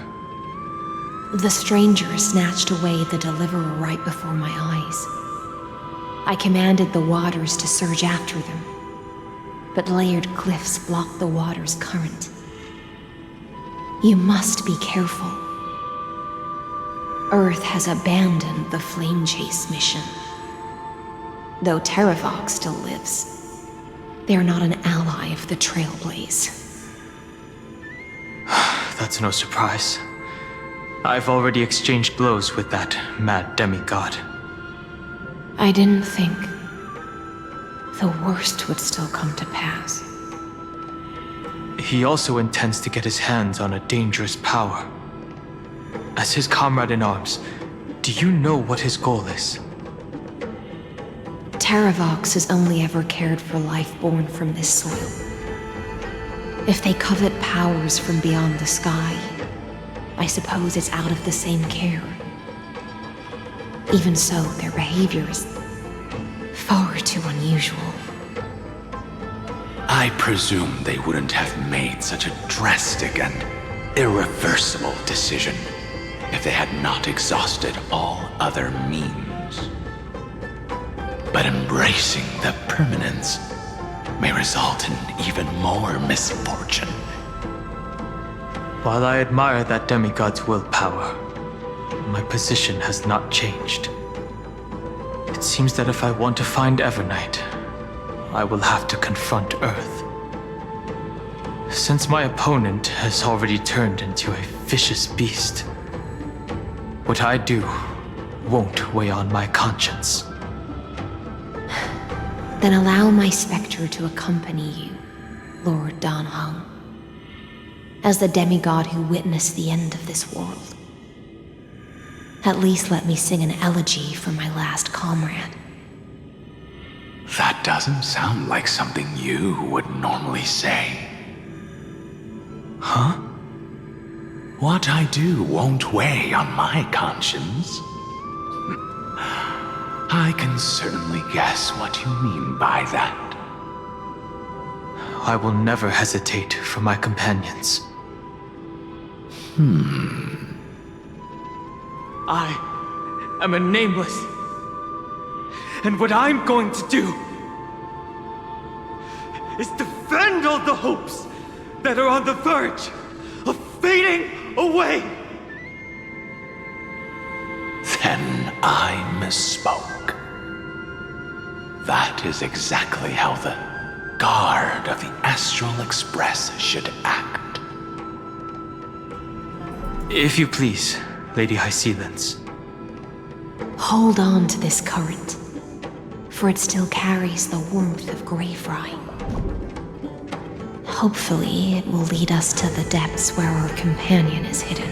The stranger snatched away the deliverer right before my eyes. I commanded the waters to surge after them, but layered cliffs blocked the water's current. You must be careful. Earth has abandoned the Flame Chase mission. Though Terravox still lives, they are not an ally of the Trailblaze. That's no surprise. I've already exchanged blows with that mad demigod. I didn't think the worst would still come to pass. He also intends to get his hands on a dangerous power. As his comrade-in-arms, do you know what his goal is? Terravox has only ever cared for life born from this soil. If they covet powers from beyond the sky, I suppose it's out of the same care. Even so, their behavior is far too unusual. I presume they wouldn't have made such a drastic and irreversible decision if they had not exhausted all other means. But embracing the permanence may result in even more misfortune. While I admire that demigod's willpower, my position has not changed. It seems that if I want to find Evernight, I will have to confront Earth. Since my opponent has already turned into a vicious beast, what I do won't weigh on my conscience. Then allow my specter to accompany you, Lord Dan Heng, as the demigod who witnessed the end of this world. At least let me sing an elegy for my last comrade. That doesn't sound like something you would normally say. Huh? What I do won't weigh on my conscience. I can certainly guess what you mean by that. I will never hesitate for my companions. I am a nameless. And what I'm going to do is defend all the hopes that are on the verge of fading away. Then I misspoke. That is exactly how the guard of the Astral Express should act. If you please, Lady Hysealence. Hold on to this current, for it still carries the warmth of Greyfry. Hopefully, it will lead us to the depths where our companion is hidden.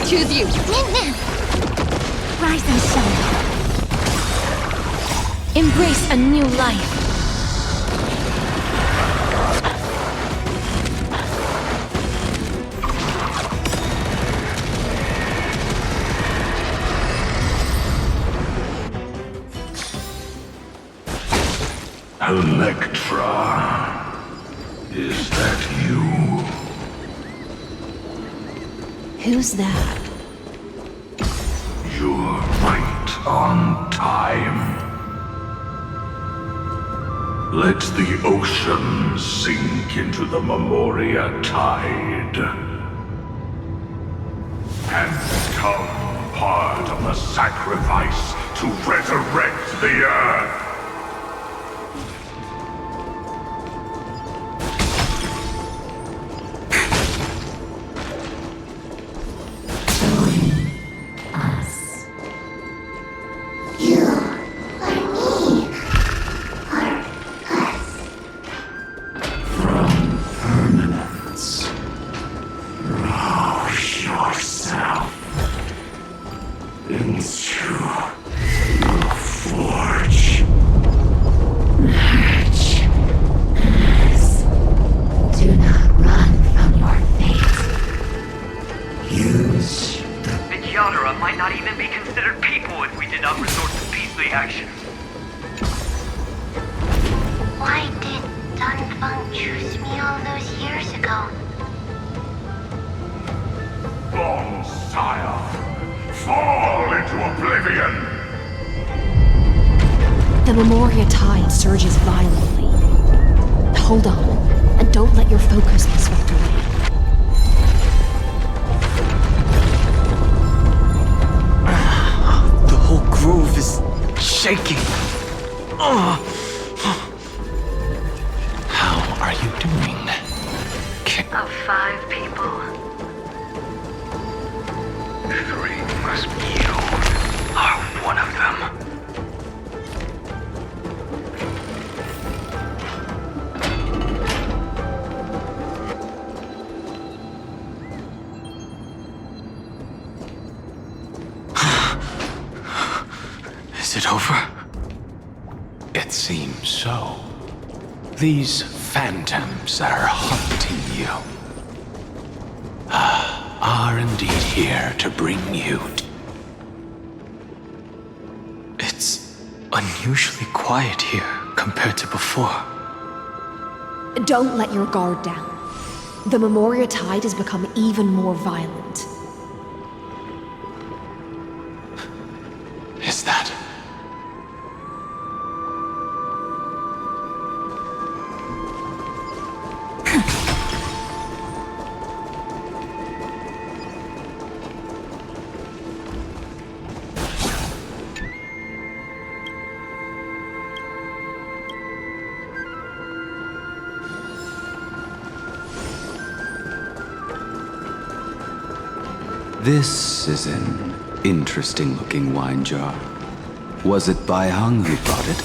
Choose you. Rise and shine. Embrace a new life. Electra, is that you? Who's that? You're right on time. Let the ocean sink into the Memoria tide and become part of the sacrifice to resurrect the Earth. The Memoria tide surges violently. Hold on, and don't let your focus be swept away. The whole grove is shaking. How are you doing? Of 5 people. 3 must be you. Are one of them. Is it over? It seems so. These phantoms that are haunting you are indeed here to bring you. It's unusually quiet here compared to before. Don't let your guard down. The Memoria tide has become even more violent. Is that? This is an interesting-looking wine jar. Was it Bai Heng who brought it?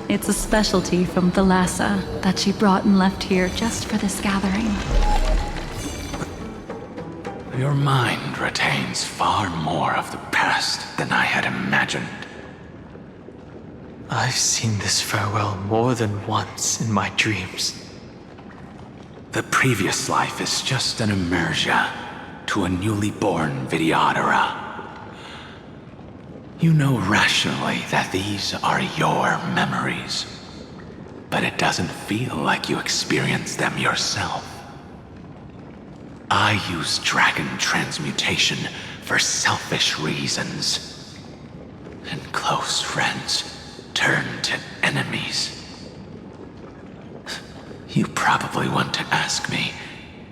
It's a specialty from Thalassa that she brought and left here just for this gathering. Your mind retains far more of the past than I had imagined. I've seen this farewell more than once in my dreams. The previous life is just an inertia to a newly born Vidyadhara. You know rationally that these are your memories, but it doesn't feel like you experienced them yourself. I use dragon transmutation for selfish reasons, and close friends turn to enemies. You probably want to ask me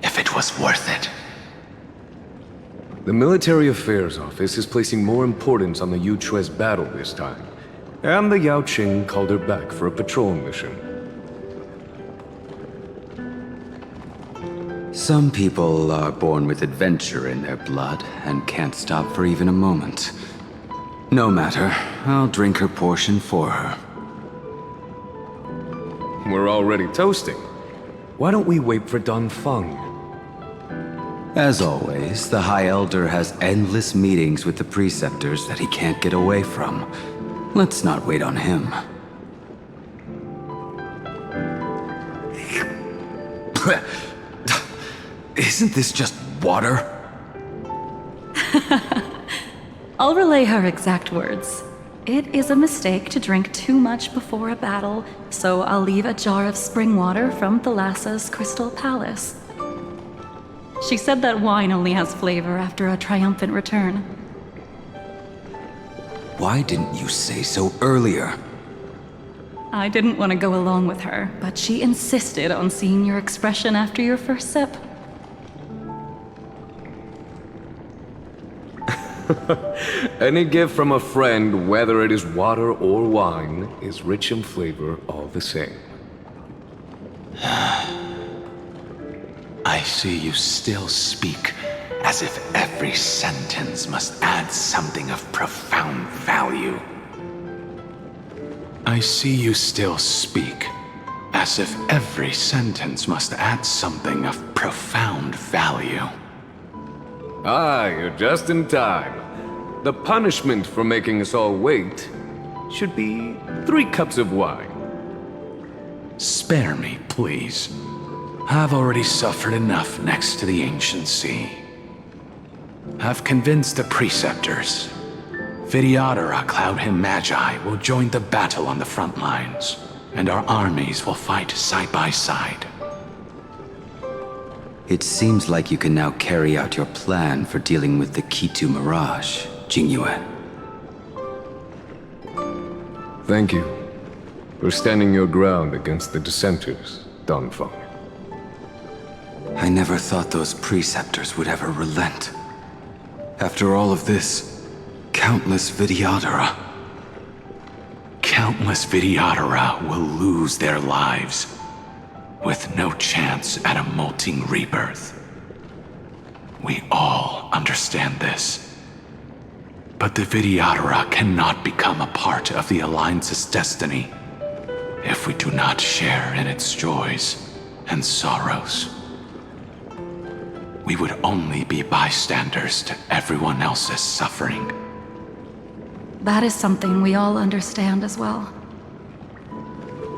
if it was worth it. The Military Affairs Office is placing more importance on the Yuchue's battle this time, and the Yao Qing called her back for a patrol mission. Some people are born with adventure in their blood and can't stop for even a moment. No matter, I'll drink her portion for her. We're already toasting. Why don't we wait for Dan Feng? As always, the High Elder has endless meetings with the Preceptors that he can't get away from. Let's not wait on him. Isn't this just water? I'll relay her exact words. It is a mistake to drink too much before a battle, so I'll leave a jar of spring water from Thalassa's Crystal Palace. She said that wine only has flavor after a triumphant return. Why didn't you say so earlier? I didn't want to go along with her, but she insisted on seeing your expression after your first sip. Any gift from a friend, whether it is water or wine, is rich in flavor all the same. I see you still speak as if every sentence must add something of profound value. I see you still speak as if every sentence must add something of profound value. Ah, you're just in time. The punishment for making us all wait should be 3 cups of wine. Spare me, please. I've already suffered enough next to the ancient sea. I've convinced the preceptors. Vidyadhara Cloudhim Magi will join the battle on the front lines, and our armies will fight side by side. It seems like you can now carry out your plan for dealing with the Kitu Mirage, Jingyuan. Thank you for standing your ground against the dissenters, Dan Heng. I never thought those preceptors would ever relent. After all of this, countless Vidyadhara. Countless Vidyadhara will lose their lives, with no chance at a molting rebirth. We all understand this. But the Vidyadhara cannot become a part of the Alliance's destiny if we do not share in its joys and sorrows. We would only be bystanders to everyone else's suffering. That is something we all understand as well.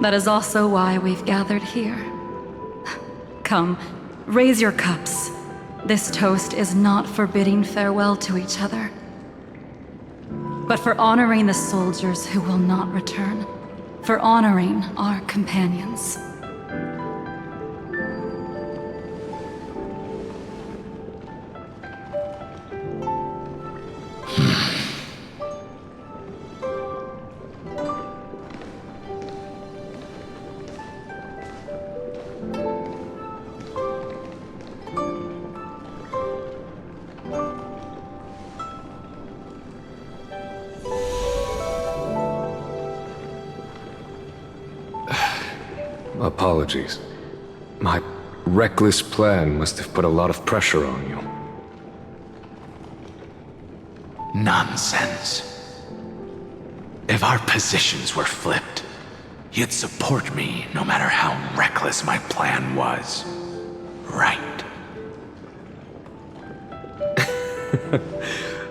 That is also why we've gathered here. Come, raise your cups. This toast is not for bidding farewell to each other, but for honoring the soldiers who will not return, for honoring our companions. Apologies. My reckless plan must have put a lot of pressure on you. Nonsense. If our positions were flipped, you'd support me no matter how reckless my plan was. Right?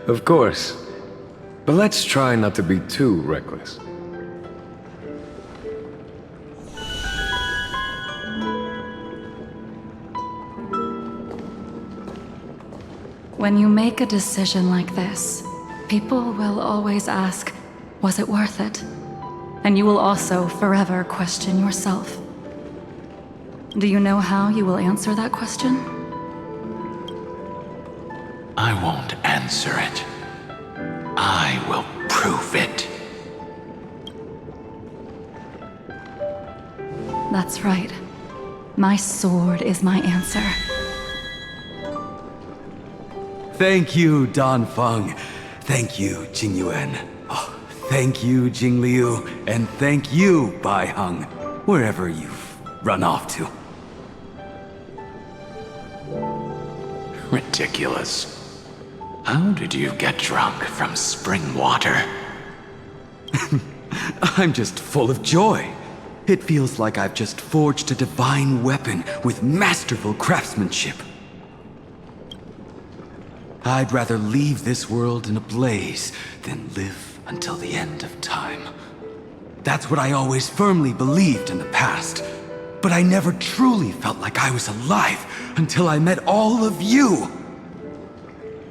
Of course. But let's try not to be too reckless. When you make a decision like this, people will always ask, was it worth it? And you will also forever question yourself. Do you know how you will answer that question? I won't answer it. I will prove it. That's right. My sword is my answer. Thank you, Dan Heng. Thank you, Jingyuan. Oh, thank you, Jingliu. And thank you, Bai Heng, wherever you've run off to. Ridiculous. How did you get drunk from spring water? I'm just full of joy. It feels like I've just forged a divine weapon with masterful craftsmanship. I'd rather leave this world in a blaze than live until the end of time. That's what I always firmly believed in the past. But I never truly felt like I was alive until I met all of you.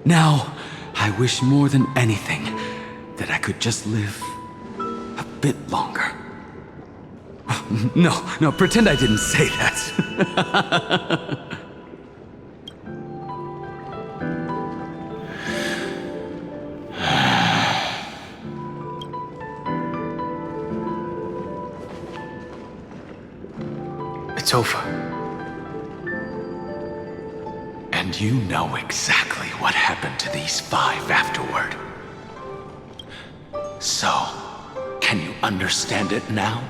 Now, I wish more than anything that I could just live a bit longer. No, pretend I didn't say that. it's over. And you know exactly what happened to these 5 afterward. So, can you understand it now?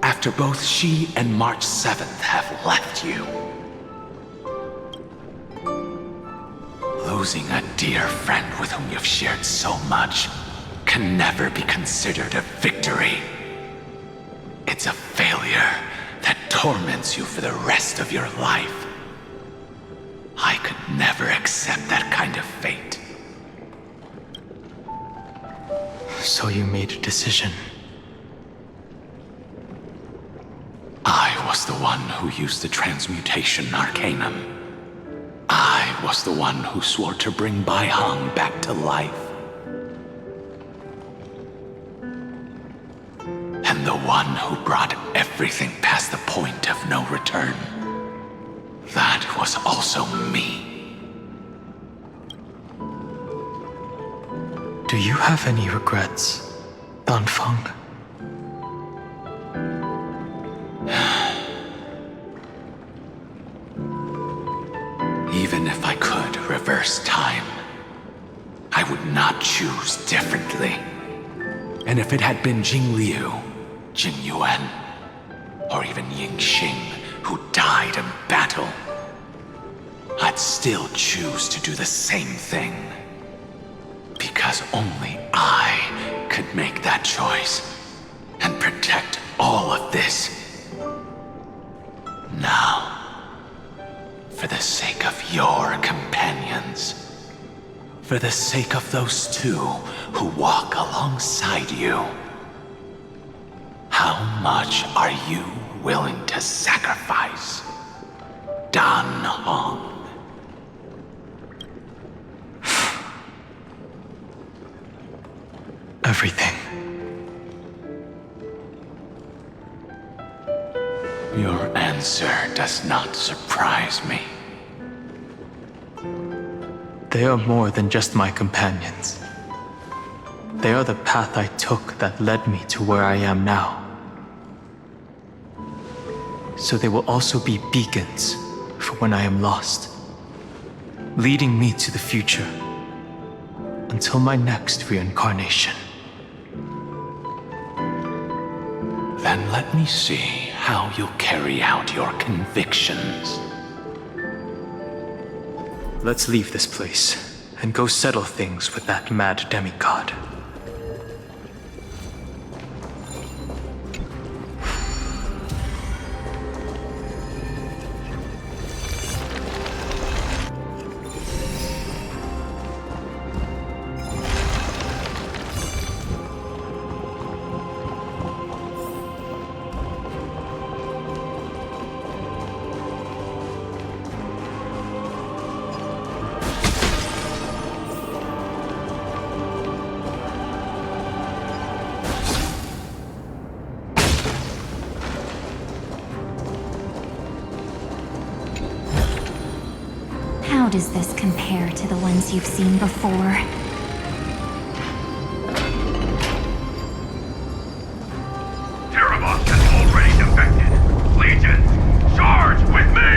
After both she and March 7th have left you. Losing a dear friend with whom you've shared so much can never be considered a victory. It's a failure that torments you for the rest of your life. I could never accept that kind of fate. So you made a decision. I was the one who used the transmutation arcanum. I was the one who swore to bring Bai Hong back to life. And the one who brought everything past the point of no return. That was also me. Do you have any regrets, Dan Feng? Even if I could reverse time, I would not choose differently. And if it had been Jing Liu, Jing Yuan, or even Ying Xing who died in battle, I'd still choose to do the same thing. Because only I could make that choice and protect all of this. Now, for the sake of your companions, for the sake of those 2 who walk alongside you, how much are you willing to sacrifice, Dan Heng? Everything. Your answer does not surprise me. They are more than just my companions. They are the path I took that led me to where I am now. So they will also be beacons for when I am lost, leading me to the future until my next reincarnation. Then let me see how you'll carry out your convictions. Let's leave this place and go settle things with that mad demigod. How does this compare to the ones you've seen before? Terrabok has already defected. Legion, charge with me!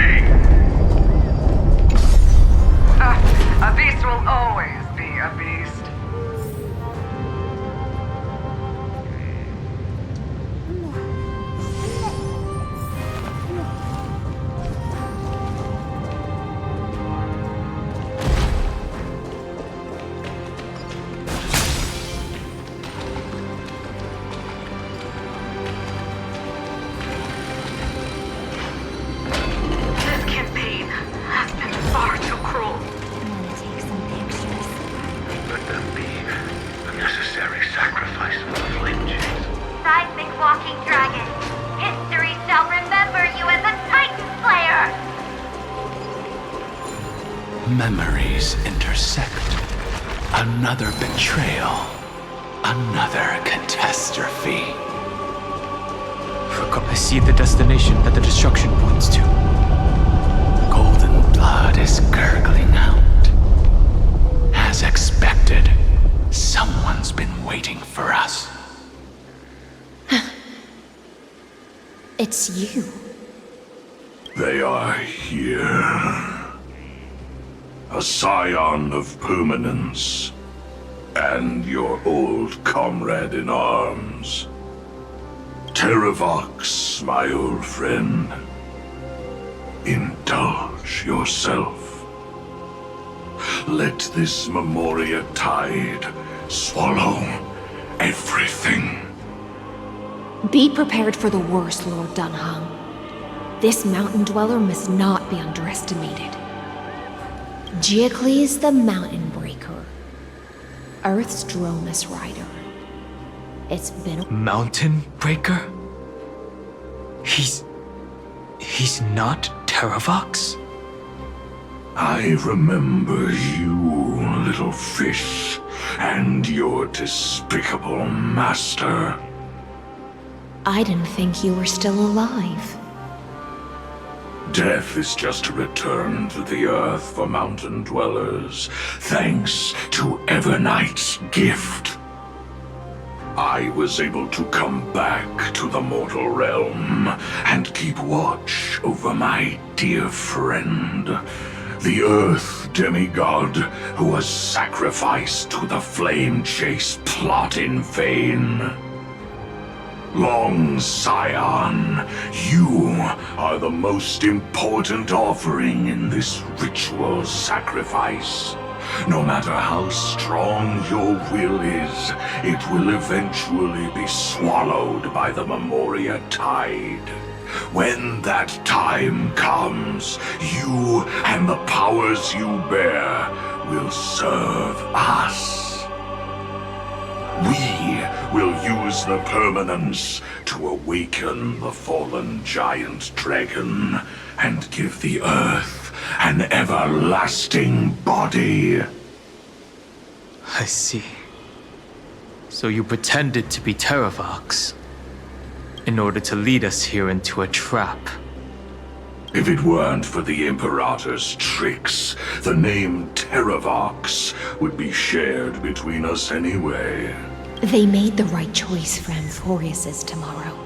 A beast will always be a beast. Memories intersect. Another betrayal. Another catastrophe. I see the destination that the destruction points to. Golden blood is gurgling out. As expected, someone's been waiting for us. It's you. They are here. A scion of permanence, and your old comrade in arms. Terravox, my old friend. Indulge yourself. Let this Memoria tide swallow everything. Be prepared for the worst, Lord Dan Heng. This mountain dweller must not be underestimated. Giacles the Mountain Breaker. Earth's Dromus Rider. It's been a— Mountain Breaker? He's not Terravox? I remember you, little fish, and your despicable master. I didn't think you were still alive. Death is just a return to the earth for mountain dwellers, thanks to Evernight's gift. I was able to come back to the mortal realm and keep watch over my dear friend, the Earth demigod who was sacrificed to the flame chase plot in vain. Long Scion, you are the most important offering in this ritual sacrifice. No matter how strong your will is, it will eventually be swallowed by the Memoria tide. When that time comes, you and the powers you bear will serve us. We will use the permanence to awaken the fallen giant dragon and give the earth an everlasting body. I see. So you pretended to be Terravox in order to lead us here into a trap. If it weren't for the Imperator's tricks, the name Terravox would be shared between us anyway. They made the right choice for Amphorius's tomorrow.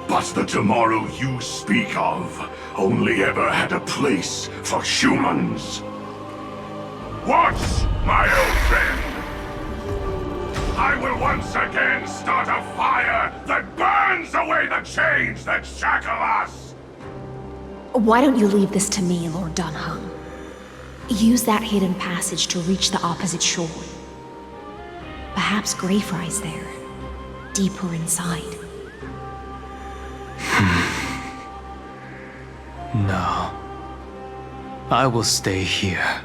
But the tomorrow you speak of only ever had a place for humans. Watch, my old friend! I will once again start a fire that burns away the chains that shackle us! Why don't you leave this to me, Lord Dan Heng? Use that hidden passage to reach the opposite shore. Perhaps Greyfry's there, deeper inside. No. I will stay here.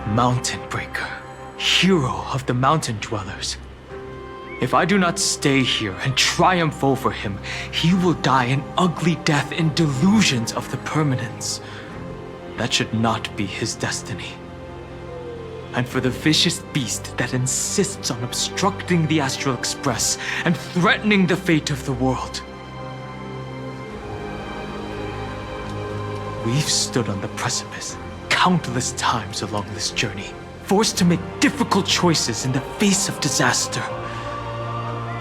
Mountain Breaker, hero of the mountain dwellers. If I do not stay here and triumph over him, he will die an ugly death in delusions of the permanence. That should not be his destiny. And for the vicious beast that insists on obstructing the Astral Express and threatening the fate of the world. We've stood on the precipice countless times along this journey, forced to make difficult choices in the face of disaster.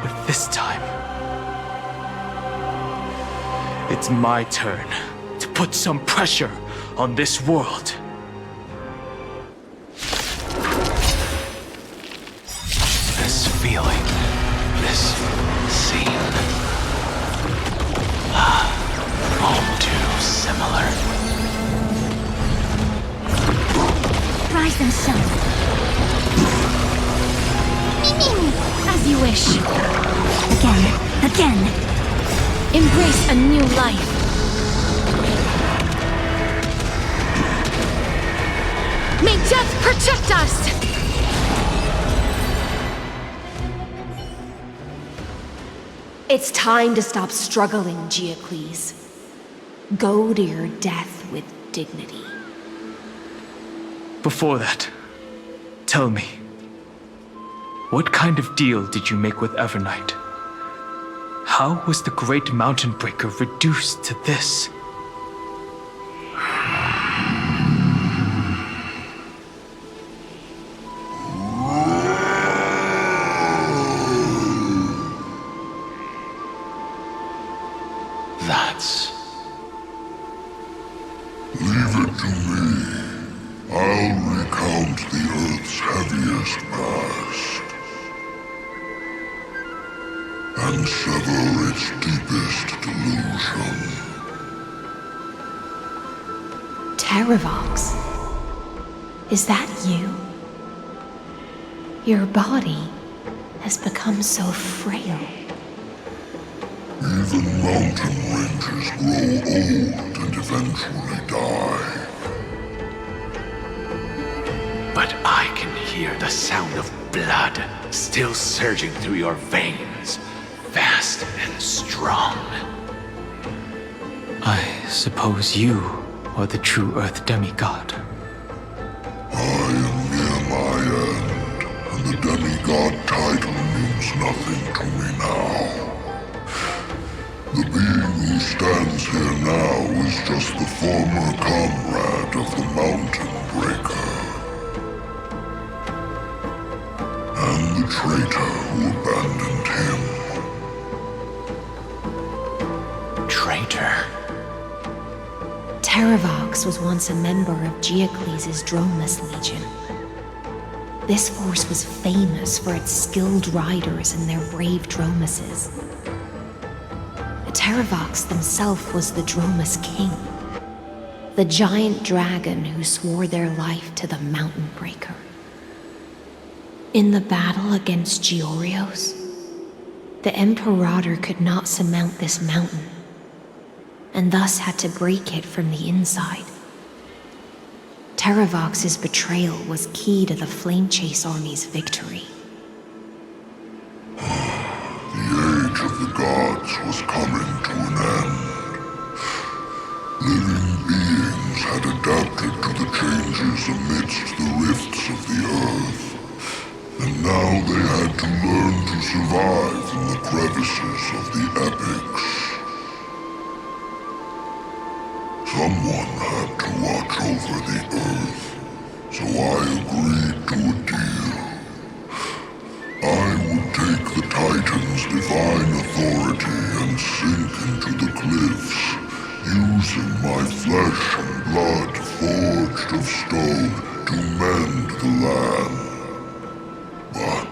But this time, it's my turn to put some pressure on this world. This feeling, this scene, all too similar. Rise and shine. As you wish. Again. Embrace a new life. May death protect us! It's time to stop struggling, Giacles. Go to your death with dignity. Before that, tell me, what kind of deal did you make with Evernight? How was the Great Mountain Breaker reduced to this? and sever its deepest delusion. Terravox? Is that you? Your body has become so frail. Even mountain ranges grow old and eventually die. But I can hear the sound of blood still surging through your veins, fast and strong. I suppose you are the true Earth demigod. I am near my end, and the demigod title means nothing to me now. The being who stands here now is just the former comrade of the Mountain Breaker. And the traitor who abandoned him. Traitor? Terravox was once a member of Geocles' Dromus Legion. This force was famous for its skilled riders and their brave Dromuses. Terravox himself was the Dromus King, the giant dragon who swore their life to the Mountain Breaker. In the battle against Georios, the Imperator could not surmount this mountain, and thus had to break it from the inside. Terravox's betrayal was key to the Flamechase army's victory. The age of the gods was coming to an end. Living beings had adapted to the changes amidst the rifts of the earth, and now they had to learn to survive in the crevices of the epics. Someone had to watch over the earth, so I agreed to a deal. I would take the Titan's divine authority and sink into the cliffs, using my flesh and blood forged of stone to mend the land. But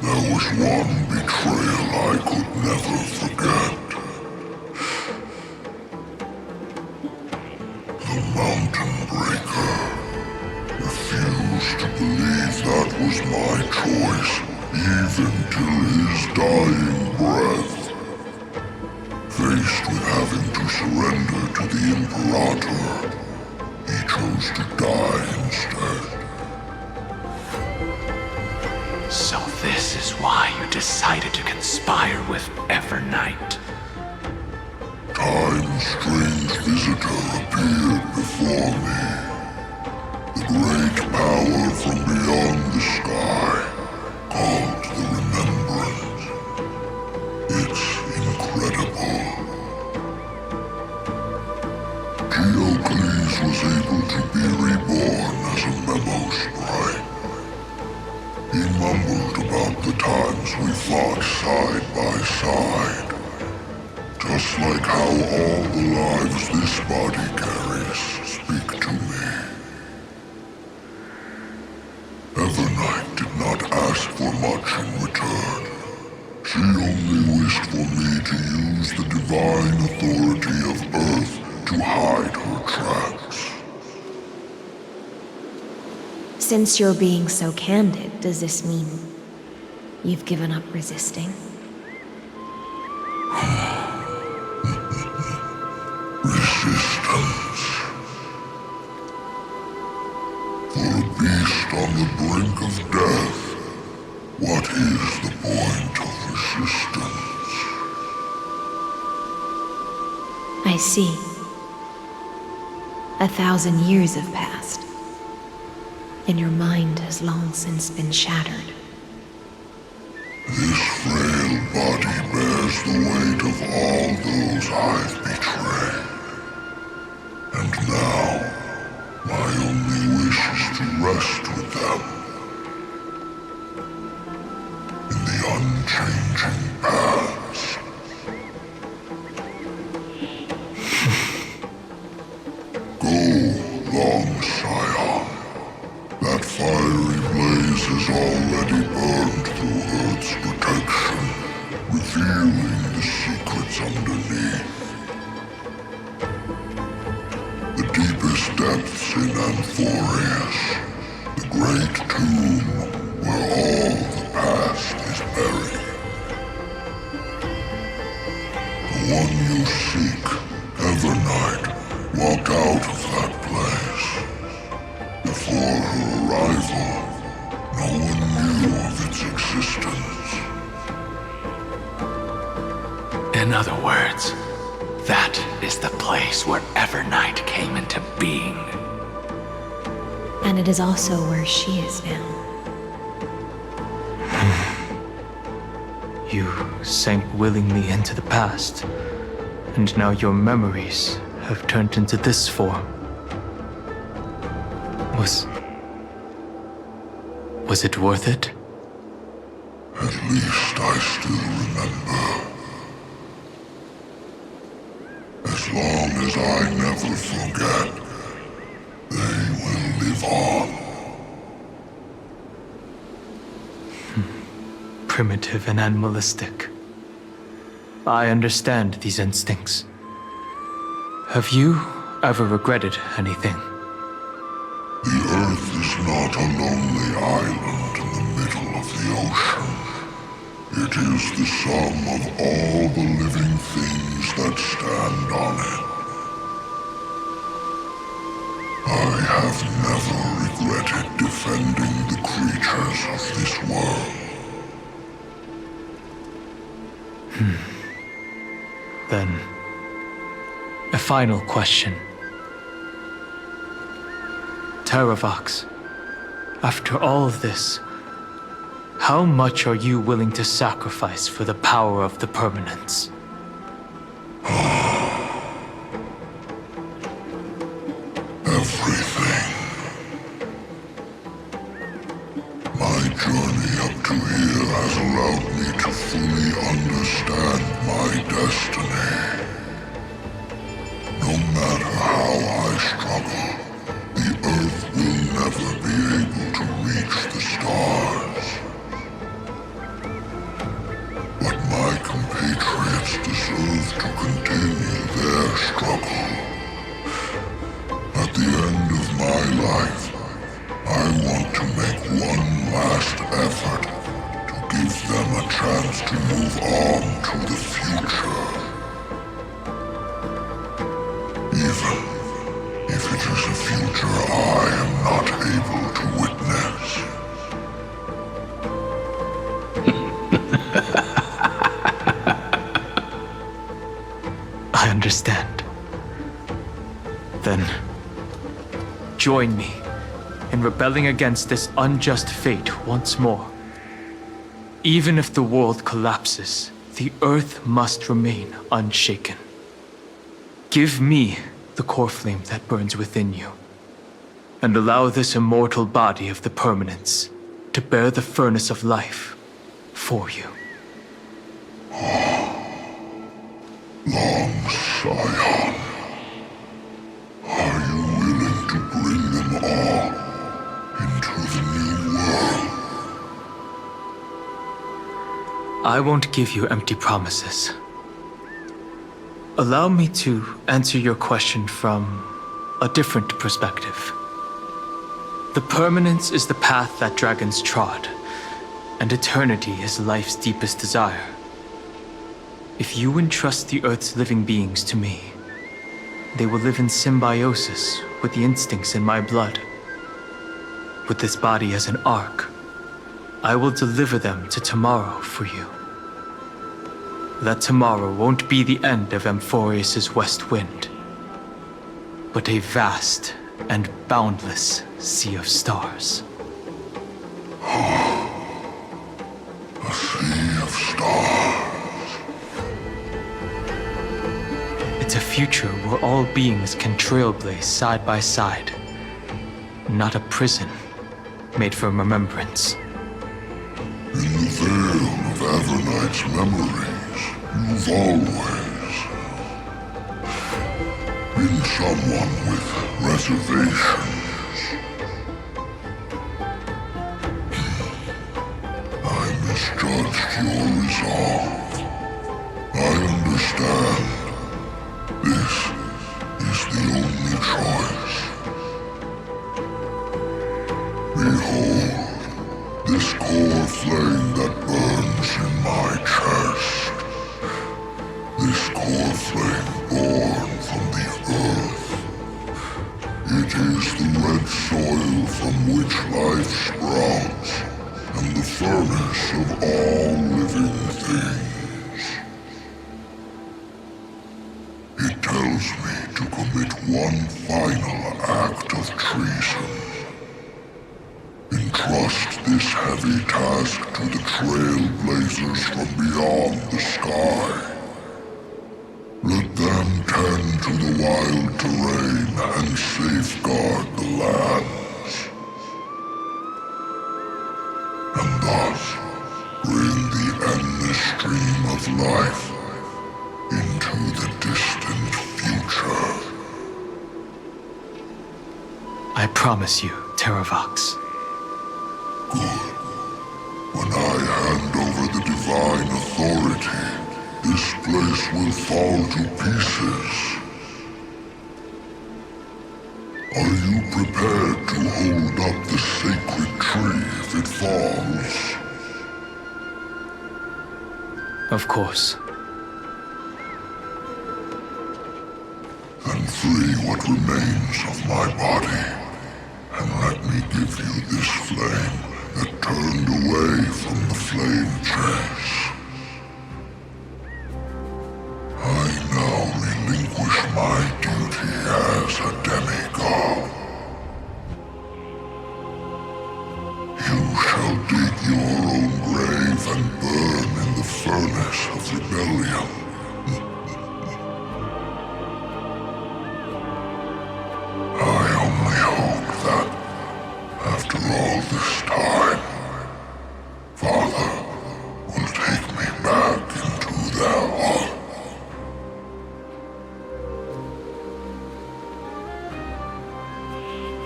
there was one betrayal I could never forget. The Mountain Breaker refused to believe that was my choice, even till his dying breath. Faced with having to surrender to the Imperator, he chose to die instead. So this is why you decided to conspire with Evernight. Time's strange visitor appeared before me. The great power from beyond the sky, called the Remembrance. It's incredible. Geocles was able to be reborn as a memo sprite. He mumbled about the times we fought side by side. Just like how all the lives this body carries speak to me. Evernight did not ask for much in return. She only wished for me to use the divine authority of Earth to hide her tracks. Since you're being so candid, does this mean you've given up resisting? Resistance. For a beast on the brink of death, what is the point of resistance? I see. 1,000 years have passed, and your mind has long since been shattered. This frail body bears the weight of all those I've betrayed. And now, my only wish is to rest with them. In the unchanging past. Go, long Scion. That fiery blaze darkness has already burned through Earth's protection, revealing the secrets underneath. The deepest depths in Amphorius, the great tomb where all the past is buried. The one you seek, Evernight, walked out of that place. Before her arrival, no one knew of its existence. In other words, that is the place where Evernight came into being. And it is also where she is now. You sank willingly into the past, and now your memories have turned into this form. Was it worth it? At least I still remember. As long as I never forget, they will live on. Primitive and animalistic. I understand these instincts. Have you ever regretted anything? The Earth is not a lonely island in the middle of the ocean. It is the sum of all the living things that stand on it. I have never regretted defending the creatures of this world. Then, a final question. Terravox, after all of this, how much are you willing to sacrifice for the power of the permanence? Everything. My journey up to here has allowed me to fully understand my destiny. No matter how I struggle, the Earth will never be able to reach the stars. But my compatriots deserve to continue their struggle. At the end of my life, I want to make one last effort to give them a chance to move on to the future. Even if it is a future I am not able to witness. I understand. Then, join me in rebelling against this unjust fate once more. Even if the world collapses, the Earth must remain unshaken. Give me the core flame that burns within you, and allow this immortal body of the permanence to bear the furnace of life for you. Long Scion, are you willing to bring them all into the new world? I won't give you empty promises. Allow me to answer your question from a different perspective. The permanence is the path that dragons trod, and eternity is life's deepest desire. If you entrust the Earth's living beings to me, they will live in symbiosis with the instincts in my blood. With this body as an ark, I will deliver them to tomorrow for you. That tomorrow won't be the end of Amphorius' west wind, but a vast and boundless sea of stars. A sea of stars. It's a future where all beings can trailblaze side by side, not a prison made for remembrance. In the veil of Evernight's memories, you've always been someone with reservations. respect your resolve. I understand. This is the only choice. Behold, this core flame that burns in my chest. This core flame born from the earth. It is the red soil from which life sprouts, and the furnace of all living things. It tells me to commit one final act of treason. Entrust this heavy task to the trailblazers from beyond the sky. Let them tend to the wild terrain and safeguard the lands. And thus bring the endless stream of life into the distant future. I promise you, Terravox. Good. When I hand over the divine authority, this place will fall to pieces. Are you prepared to hold up the sacred tree if it falls? Of course. Then free what remains of my body, and let me give you this flame that turned away from the flame chase. I now relinquish my duty as a demigod. You shall dig your own grave and burn in the furnace of rebellion. I only hope that, after all this time, Father will take me back into their heart.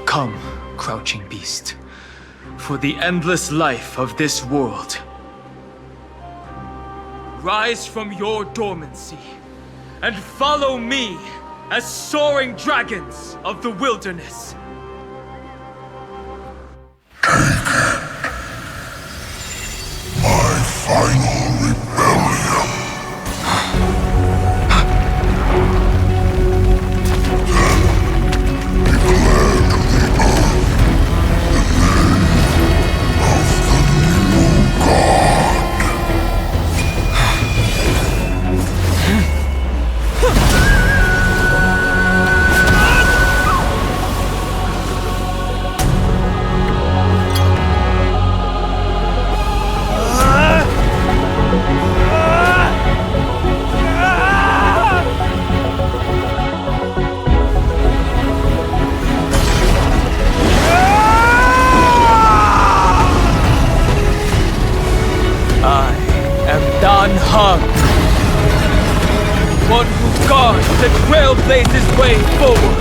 Come, crouching beast, for the endless life of this world. Rise from your dormancy and follow me as soaring dragons of the wilderness. My final rebellion. Then declare to the earth the name of the new god. I am Dan Heng, one who guards the trailblazer's way forward.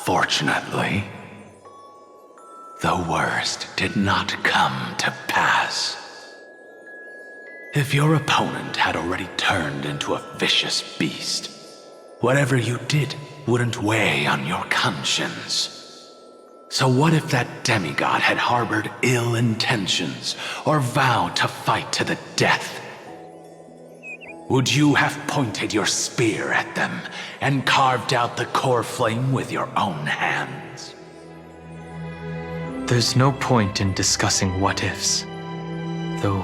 Fortunately, the worst did not come to pass. If your opponent had already turned into a vicious beast, whatever you did wouldn't weigh on your conscience. So what if that demigod had harbored ill intentions or vowed to fight to the death? Would you have pointed your spear at them and carved out the core flame with your own hands? There's no point in discussing what-ifs. Though,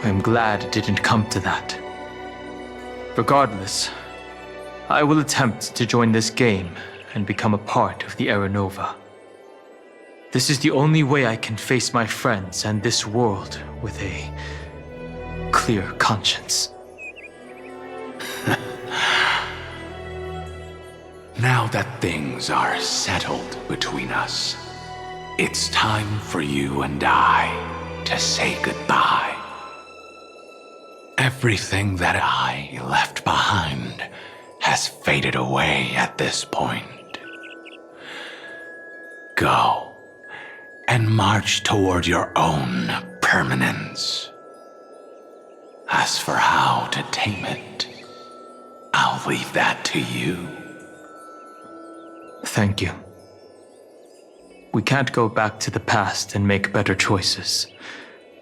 I'm glad it didn't come to that. Regardless, I will attempt to join this game and become a part of the Era Nova. This is the only way I can face my friends and this world with a clear conscience. Now that things are settled between us, it's time for you and I to say goodbye. Everything that I left behind has faded away at this point. Go and march toward your own permanence. As for how to tame it, I'll leave that to you. Thank you. We can't go back to the past and make better choices,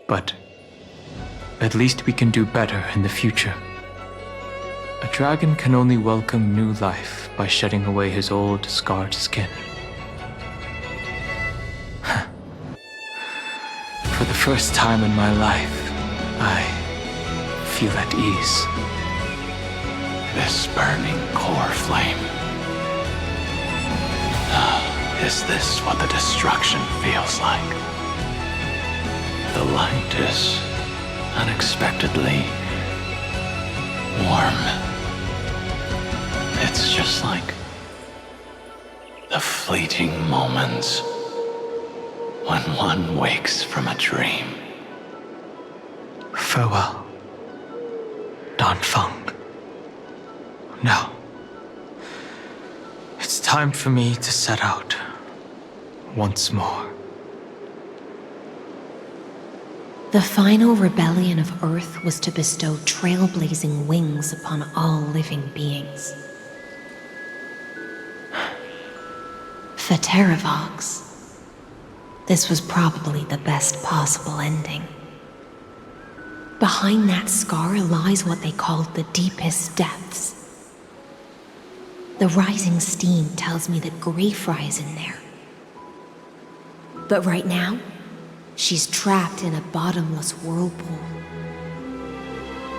but at least we can do better in the future. A dragon can only welcome new life by shedding away his old, scarred skin. For the first time in my life, I feel at ease. This burning core flame. Is this what the destruction feels like? The light is unexpectedly warm. It's just like the fleeting moments when one wakes from a dream. Farewell, Dan Heng. Now, it's time for me to set out once more. The final rebellion of Earth was to bestow trailblazing wings upon all living beings. For Terravox, this was probably the best possible ending. Behind that scar lies what they called the deepest depths. The rising steam tells me that Greyfry is in there. But right now, she's trapped in a bottomless whirlpool.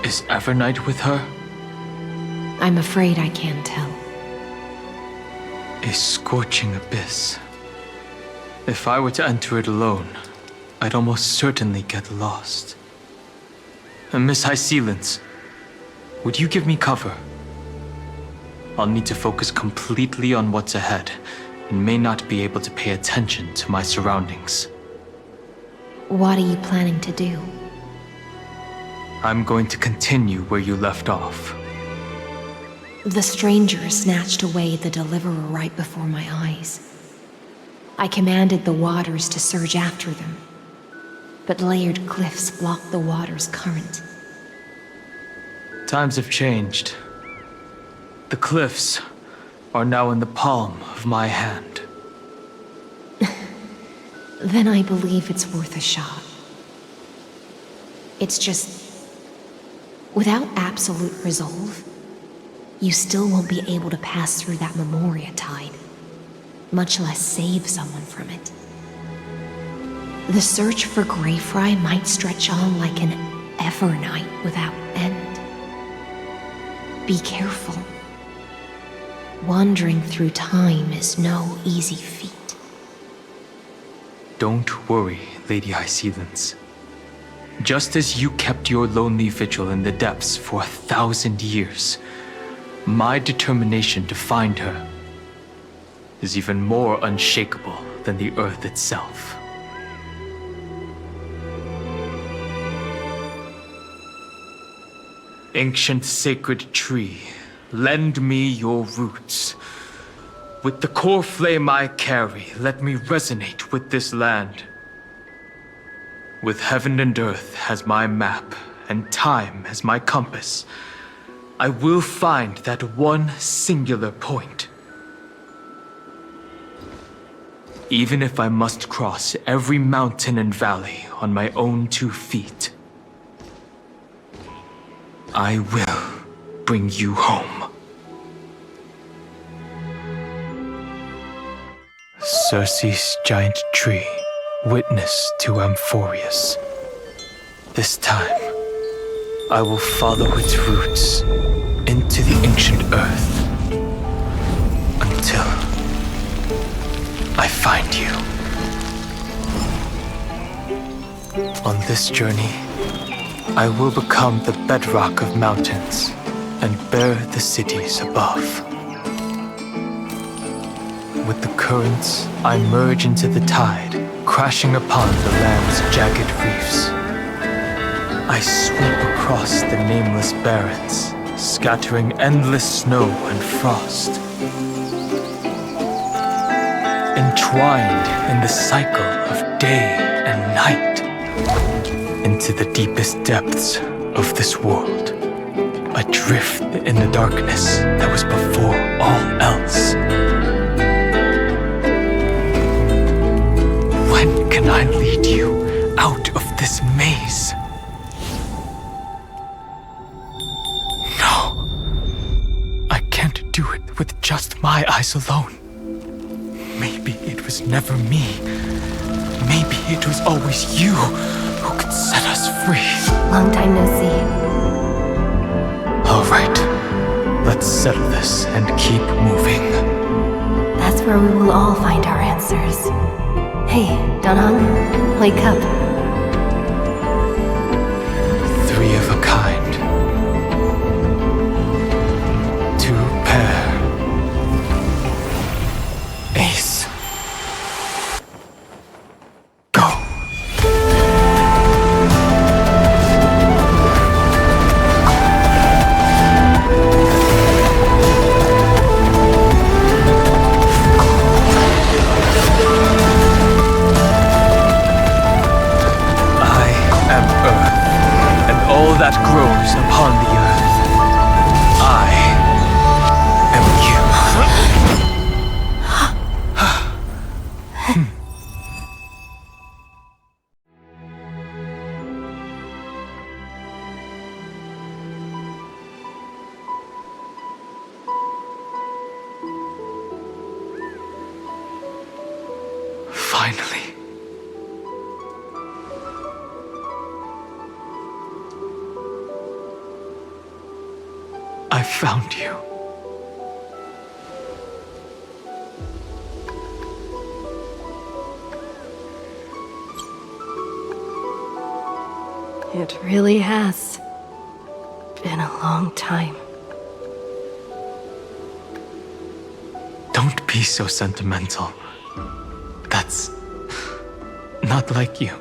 Is Evernight with her? I'm afraid I can't tell. A scorching abyss. If I were to enter it alone, I'd almost certainly get lost. Miss High Sealants, would you give me cover? I'll need to focus completely on what's ahead, and may not be able to pay attention to my surroundings. What are you planning to do? I'm going to continue where you left off. The stranger snatched away the deliverer right before my eyes. I commanded the waters to surge after them, but layered cliffs blocked the water's current. Times have changed. The cliffs are now in the palm of my hand. Then I believe it's worth a shot. It's just, without absolute resolve, you still won't be able to pass through that Memoria tide, much less save someone from it. The search for Greyfry might stretch on like an Evernight without end. Be careful. Wandering through time is no easy feat. Don't worry, Lady High Sealants. Just as you kept your lonely vigil in the depths for 1,000 years, my determination to find her is even more unshakable than the earth itself. Ancient sacred tree, lend me your roots. With the core flame I carry, let me resonate with this land. With heaven and earth as my map, and time as my compass, I will find that one singular point. Even if I must cross every mountain and valley on my own 2 feet, I will bring you home. Circe's giant tree, witness to Amphorius. This time, I will follow its roots into the ancient earth until I find you. this journey, I will become the bedrock of mountains and bear the cities above. With the currents, I merge into the tide, crashing upon the land's jagged reefs. I sweep across the nameless barrens, scattering endless snow and frost. Entwined in the cycle of day and night, into the deepest depths of this world, adrift in the darkness that was before all else. When can I lead you out of this maze? No, I can't do it with just my eyes alone. Maybe it was never me. Maybe it was always you who could set us free. Long time no see. All right, let's settle this and keep moving. That's where we will all find our answers. Hey, Dan Heng, wake up. Three of a kind. Two pair. Ace. Go. All that grows upon the earth. I am you. Finally. I found you. It really has been a long time. Don't be so sentimental. That's not like you.